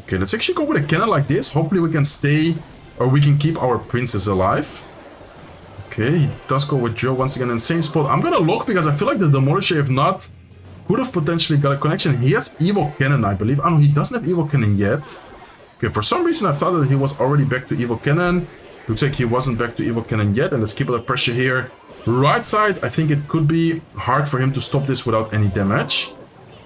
Okay, let's actually go with a cannon like this. Hopefully we can stay... or we can keep our princess alive. Okay, he does go with Joe once again in the same spot. I'm gonna lock because I feel like the Demolisher, if not, could have potentially got a connection. He has Evil Cannon, I believe. Oh no, he doesn't have Evil Cannon yet. Okay, for some reason I thought that he was already back to Evil Cannon. Looks like he wasn't back to Evil Cannon yet. And let's keep the pressure here. Right side, I think it could be hard for him to stop this without any damage.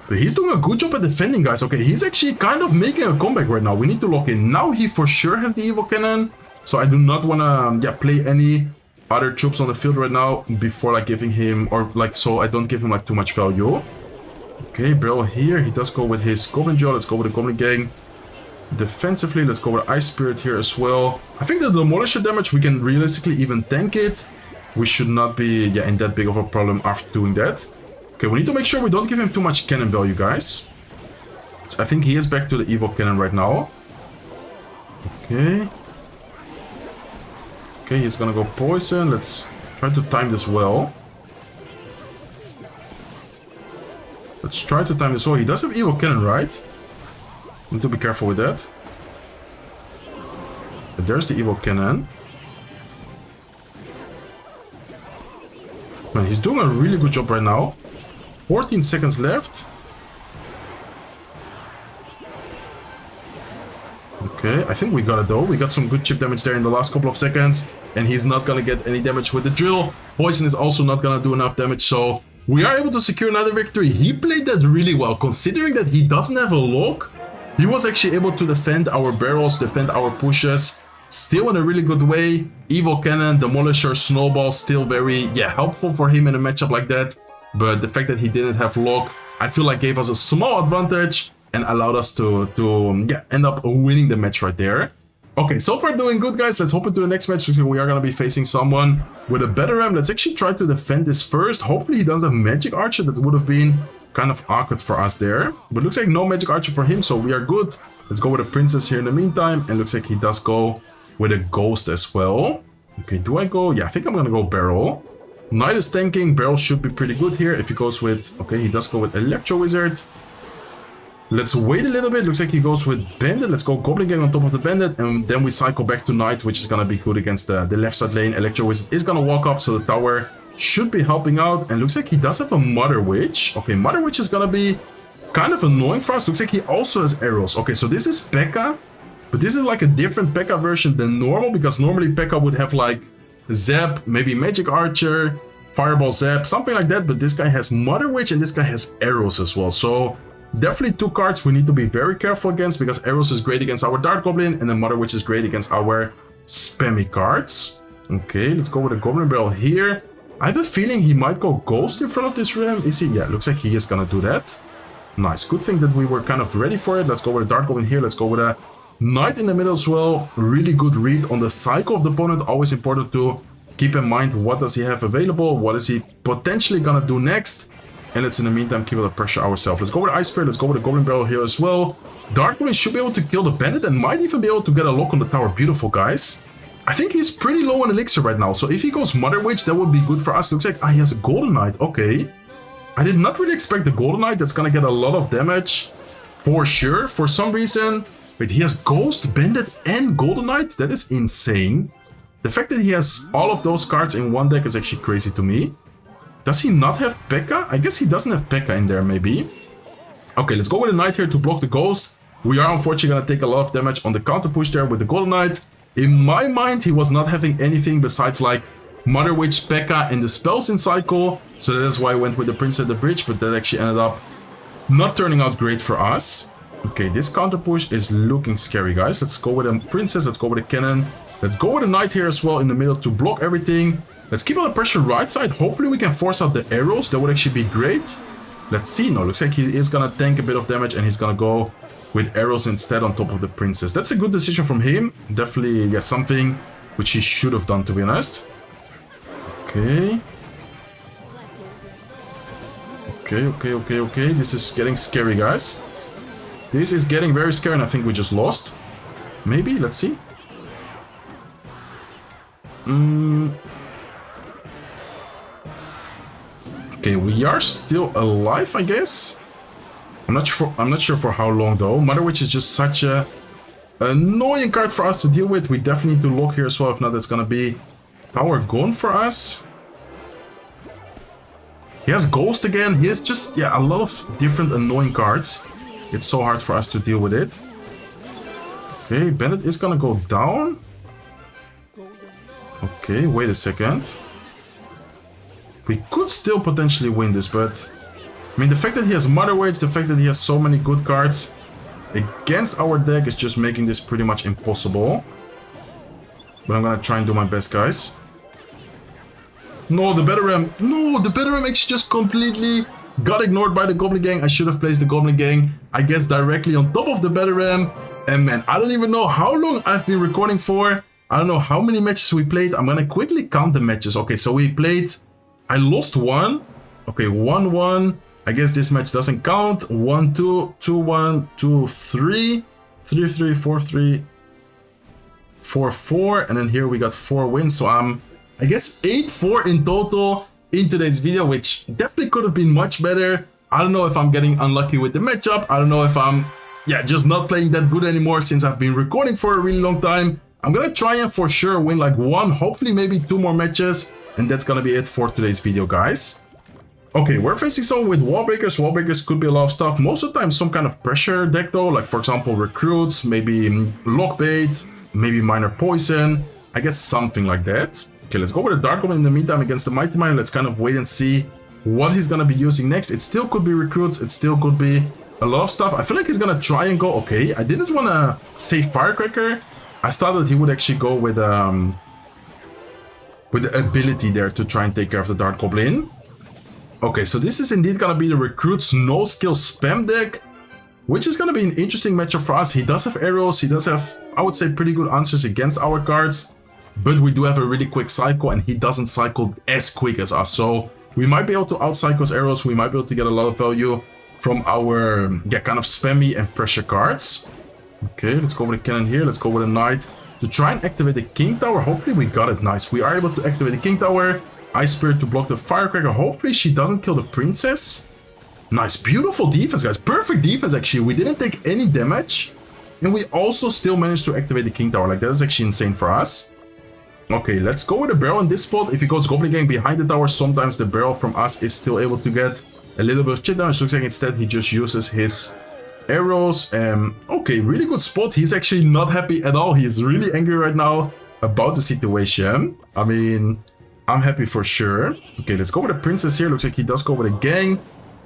But he's doing a good job at defending, guys. Okay, he's actually kind of making a comeback right now. We need to lock in. Now he for sure has the Evil Cannon. So I do not want to play any other troops on the field right now before like giving him, or like, so I don't give him like too much value. Okay, Barrel here. He does go with his Goblin Jaw. Let's go with the Goblin Gang. Defensively, let's go with Ice Spirit here as well. I think the Demolisher damage, we can realistically even tank it. We should not be in that big of a problem after doing that. Okay, we need to make sure we don't give him too much cannon value, guys. So I think he is back to the Evil Cannon right now. Okay. Okay, he's gonna go poison. Let's try to time this well. Let's try to time this well. He does have Evil Cannon, right? Need to be careful with that. But there's the Evil Cannon. Man, he's doing a really good job right now. 14 seconds left. Okay, I think we got it though. We got some good chip damage there in the last couple of seconds. And he's not gonna get any damage with the drill. Poison is also not gonna do enough damage, so we are able to secure another victory. He played that really well, considering that he doesn't have a lock. He was actually able to defend our barrels, defend our pushes, still in a really good way. Evil Cannon, Demolisher, Snowball, still very, helpful for him in a matchup like that. But the fact that he didn't have lock, I feel like gave us a small advantage and allowed us to end up winning the match right there. Okay, so far doing good, guys. Let's hop into the next match. We are going to be facing someone with a better ram. Let's actually try to defend this first. Hopefully he does have Magic Archer. That would have been kind of awkward for us there. But looks like no Magic Archer for him, so we are good. Let's go with a Princess here in the meantime. And looks like he does go with a Ghost as well. Okay, do I go? Yeah, I think I'm going to go Barrel. Knight is tanking. Barrel should be pretty good here. If he goes with... Okay, he does go with Electro Wizard. Let's wait a little bit. Looks like he goes with Bandit. Let's go Goblin Gang on top of the Bandit. And then we cycle back to Knight, which is going to be good against the left side lane. Electro Wizard is going to walk up, so the tower should be helping out. And looks like he does have a Mother Witch. Okay, Mother Witch is going to be kind of annoying for us. Looks like he also has arrows. Okay, so this is Pekka. But this is like a different Pekka version than normal. Because normally Pekka would have like Zap, maybe Magic Archer, Fireball Zap, something like that. But this guy has Mother Witch and this guy has arrows as well. So... definitely two cards we need to be very careful against, because Arrows is great against our Dart Goblin and then Mother Witch is great against our spammy cards. Okay, let's go with a Goblin Barrel here. I have a feeling he might go Ghost in front of this ram. Is he? Yeah, looks like he is gonna do that. Nice, good thing that we were kind of ready for it. Let's go with a Dart Goblin here. Let's go with a Knight in the middle as well. Really good read on the cycle of the opponent. Always important to keep in mind what does he have available, what is he potentially gonna do next. And let's in the meantime keep the pressure ourselves. Let's go with Ice Spirit. Let's go with a Goblin Barrel here as well. Dart Goblin should be able to kill the Bandit and might even be able to get a lock on the tower. Beautiful, guys. I think he's pretty low on Elixir right now. So if he goes Mother Witch, that would be good for us. Looks like he has a Golden Knight. Okay. I did not really expect the Golden Knight. That's going to get a lot of damage for sure. For some reason. Wait, he has Ghost, Bandit, and Golden Knight? That is insane. The fact that he has all of those cards in one deck is actually crazy to me. Does he not have Pekka? I guess he doesn't have Pekka in there, maybe. Okay, let's go with a Knight here to block the Ghost. We are unfortunately going to take a lot of damage on the counter push there with the Golden Knight. In my mind, he was not having anything besides like Mother Witch, Pekka, and the spells in cycle. So that is why I went with the Prince at the bridge, but that actually ended up not turning out great for us. Okay, this counter push is looking scary, guys. Let's go with a Princess. Let's go with a Cannon. Let's go with a Knight here as well in the middle to block everything. Let's keep on the pressure right side. Hopefully we can force out the arrows. That would actually be great. Let's see. No, looks like he is going to tank a bit of damage and he's going to go with arrows instead on top of the Princess. That's a good decision from him. Definitely, yeah, something which he should have done, to be honest. Okay. Okay. This is getting scary, guys. This is getting very scary and I think we just lost. Maybe. Let's see. Okay, we are still alive, I guess. I'm not sure for how long though. Mother Witch is just such a annoying card for us to deal with. We definitely need to lock here as well. If not, that's gonna be tower gone for us. He has Ghost again. He has just, yeah, a lot of different annoying cards. It's so hard for us to deal with it. Okay, Bandit is gonna go down. Okay, wait a second. We could still potentially win this, but... I mean, the fact that he has Mother Witch, the fact that he has so many good cards against our deck is just making this pretty much impossible. But I'm gonna try and do my best, guys. No, the Better Ram. No, the Better Ram actually just completely got ignored by the Goblin Gang. I should have placed the Goblin Gang, I guess, directly on top of the Better Ram. And man, I don't even know how long I've been recording for. I don't know how many matches we played. I'm gonna quickly count the matches. Okay, so we played... I lost one. Okay, 1-1. I guess this match doesn't count. 1-2, 2-1, 2-3, 3-3, 4-3, 4-4. And then here we got 4 wins. So I guess 8-4 in total in today's video, which definitely could have been much better. I don't know if I'm getting unlucky with the matchup. I don't know if I'm, yeah, just not playing that good anymore since I've been recording for a really long time. I'm gonna try and for sure win like one, hopefully maybe 2 more matches. And that's gonna be it for today's video, guys. Okay, we're facing someone with wall breakers. Wall breakers could be a lot of stuff. Most of the time some kind of pressure deck though, like for example recruits, maybe lockbait, maybe minor poison. I guess something like that. Okay, let's go with a Dark Goblin in the meantime against the Mighty Miner. Let's kind of wait and see what he's gonna be using next. It still could be recruits, it still could be a lot of stuff. I feel like he's gonna try and go, okay, I didn't wanna save Firecracker. I thought that he would actually go with the ability there to try and take care of the Dark Goblin. Okay, so this is indeed gonna be the recruits no skill spam deck, which is gonna be an interesting matchup for us. He does have arrows, he does have, I would say, pretty good answers against our cards, but we do have a really quick cycle and he doesn't cycle as quick as us. So we might be able to outcycle his arrows, we might be able to get a lot of value from our, kind of spammy and pressure cards. Okay, let's go with a cannon here, let's go with a knight to try and activate the King Tower. Hopefully we got it, nice. We are able to activate the King Tower. Ice Spirit to block the Firecracker. Hopefully she doesn't kill the Princess. Nice, beautiful defense, guys. Perfect defense, actually. We didn't take any damage. And we also still managed to activate the King Tower. Like, that is actually insane for us. Okay, let's go with a barrel in this spot. If he goes Goblin Gang behind the tower, sometimes the barrel from us is still able to get a little bit of chip damage. Looks like instead he just uses his arrows. Okay, really good spot. He's actually not happy at all. He's really angry right now about the situation. I mean, I'm happy for sure. Okay, let's go with a Princess here. Looks like he does go with a gang.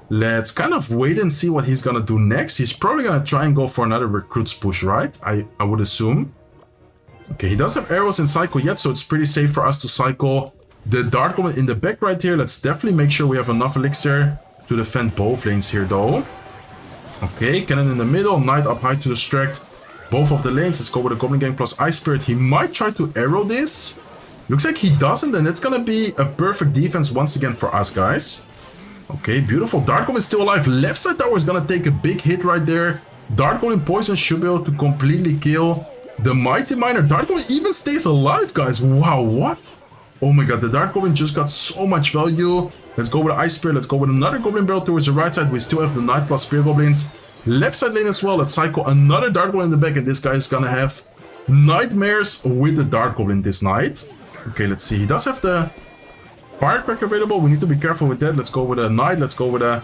Let's kind of wait and see what he's gonna do next. He's probably gonna try and go for another recruits push, right? I would assume. Okay, he does have arrows in cycle yet, so it's pretty safe for us to cycle the Dark Goblin in the back right here. Let's definitely make sure we have enough elixir to defend both lanes here though. Okay, cannon in the middle, knight up high to distract both of the lanes. Let's go with a Goblin Gang plus Ice Spirit. He might try to arrow this. Looks like he doesn't, and it's gonna be a perfect defense once again for us, guys. Okay, beautiful. Dark Goblin is still alive. Left side tower is gonna take a big hit right there. Dark Goblin poison should be able to completely kill the Mighty Miner. Dark Goblin even stays alive, guys. Wow, what? Oh my god, the Dark Goblin just got so much value. Let's go with Ice Spirit. Let's go with another Goblin Barrel towards the right side. We still have the Knight plus Spear Goblins. Left side lane as well. Let's cycle another Dark Goblin in the back, and this guy is gonna have nightmares with the Dark Goblin this night. Okay, let's see. He does have the Firecracker available. We need to be careful with that. Let's go with a Knight. Let's go with a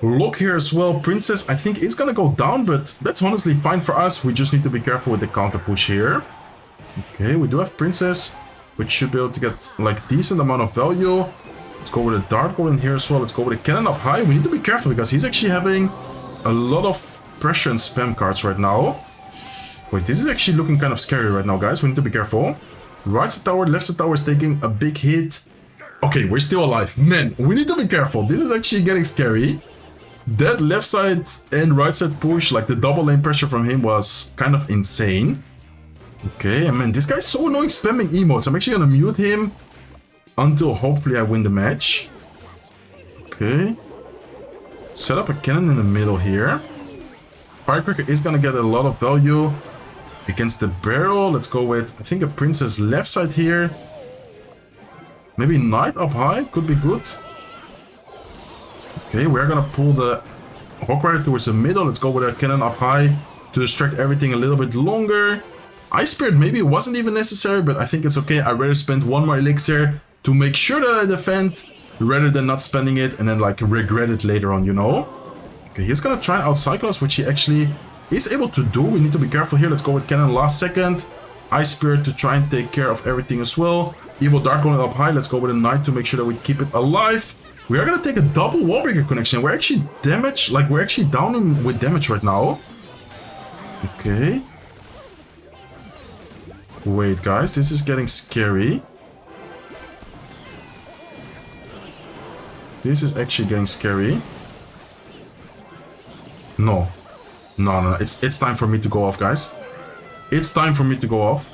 Lock here as well. Princess, I think, is gonna go down, but that's honestly fine for us. We just need to be careful with the counter push here. Okay, we do have Princess, which should be able to get like decent amount of value. Let's go with a Dark Goblin here as well. Let's go with a Cannon up high. We need to be careful because he's actually having a lot of pressure and spam cards right now. Wait, this is actually looking kind of scary right now, guys. We need to be careful. Right side tower, left side tower is taking a big hit. Okay, we're still alive. Man, we need to be careful. This is actually getting scary. That left side and right side push, like the double lane pressure from him was kind of insane. Okay, and man, this guy's so annoying spamming emotes. I'm actually gonna mute him until hopefully I win the match. Okay. Set up a cannon in the middle here. Firecracker is gonna get a lot of value against the barrel. Let's go with, I think, a Princess left side here. Maybe Knight up high could be good. Okay, we're gonna pull the Hawk Rider towards the middle. Let's go with a cannon up high to distract everything a little bit longer. Ice Spirit maybe wasn't even necessary, but I think it's okay. I'd rather spend one more elixir to make sure that I defend rather than not spending it and then like regret it later on, you know? Okay, he's gonna try and outcycle us, which he actually is able to do. We need to be careful here. Let's go with cannon last second. Ice Spirit to try and take care of everything as well. Evil Dark Golem up high. Let's go with a Knight to make sure that we keep it alive. We are gonna take a double wall breaker connection. We're actually damaged, like we're actually down with damage right now. Okay. Wait, guys, this is getting scary. This is actually getting scary. No. No. It's time for me to go off, guys. It's time for me to go off.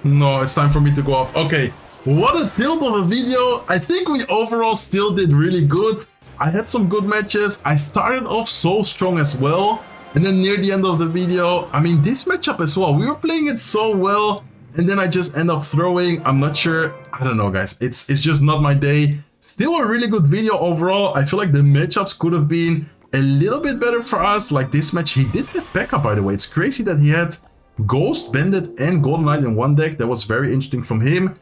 No, it's time for me to go off. Okay, what a tilt of a video. I think we overall still did really good. I had some good matches. I started off so strong as well. And then near the end of the video, I mean, this matchup as well, we were playing it so well. And then I just end up throwing. I'm not sure. I don't know, guys. It's just not my day. Still a really good video overall. I feel like the matchups could have been a little bit better for us. Like this match, he did have Pekka, by the way. It's crazy that he had Ghost, Bandit, and Golden Knight in one deck. That was very interesting from him.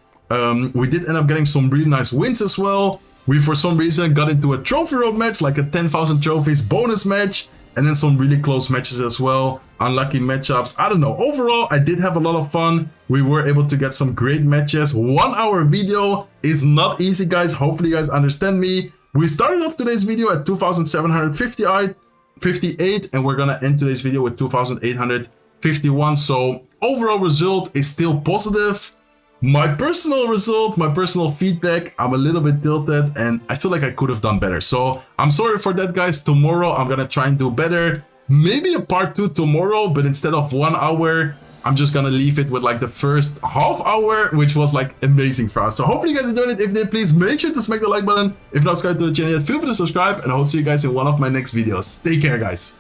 We did end up getting some really nice wins as well. We, for some reason, got into a trophy road match, like a 10,000 trophies bonus match. And then some really close matches as well. Unlucky matchups. I don't know. Overall, I did have a lot of fun. We were able to get some great matches. 1 hour video is not easy, guys. Hopefully you guys understand me. We started off today's video at 2,758, and we're gonna end today's video with 2,851. So overall result is still positive. My personal result, my personal feedback, I'm a little bit tilted and I feel like I could have done better. So I'm sorry for that, guys. Tomorrow I'm gonna try and do better. Maybe a part 2 tomorrow, but instead of 1 hour, I'm just gonna leave it with like the first half hour, which was like amazing for us. So hopefully you guys enjoyed it. If you did, please make sure to smack the like button. If not subscribed to the channel yet, feel free to subscribe, and I will see you guys in one of my next videos. Take care, guys.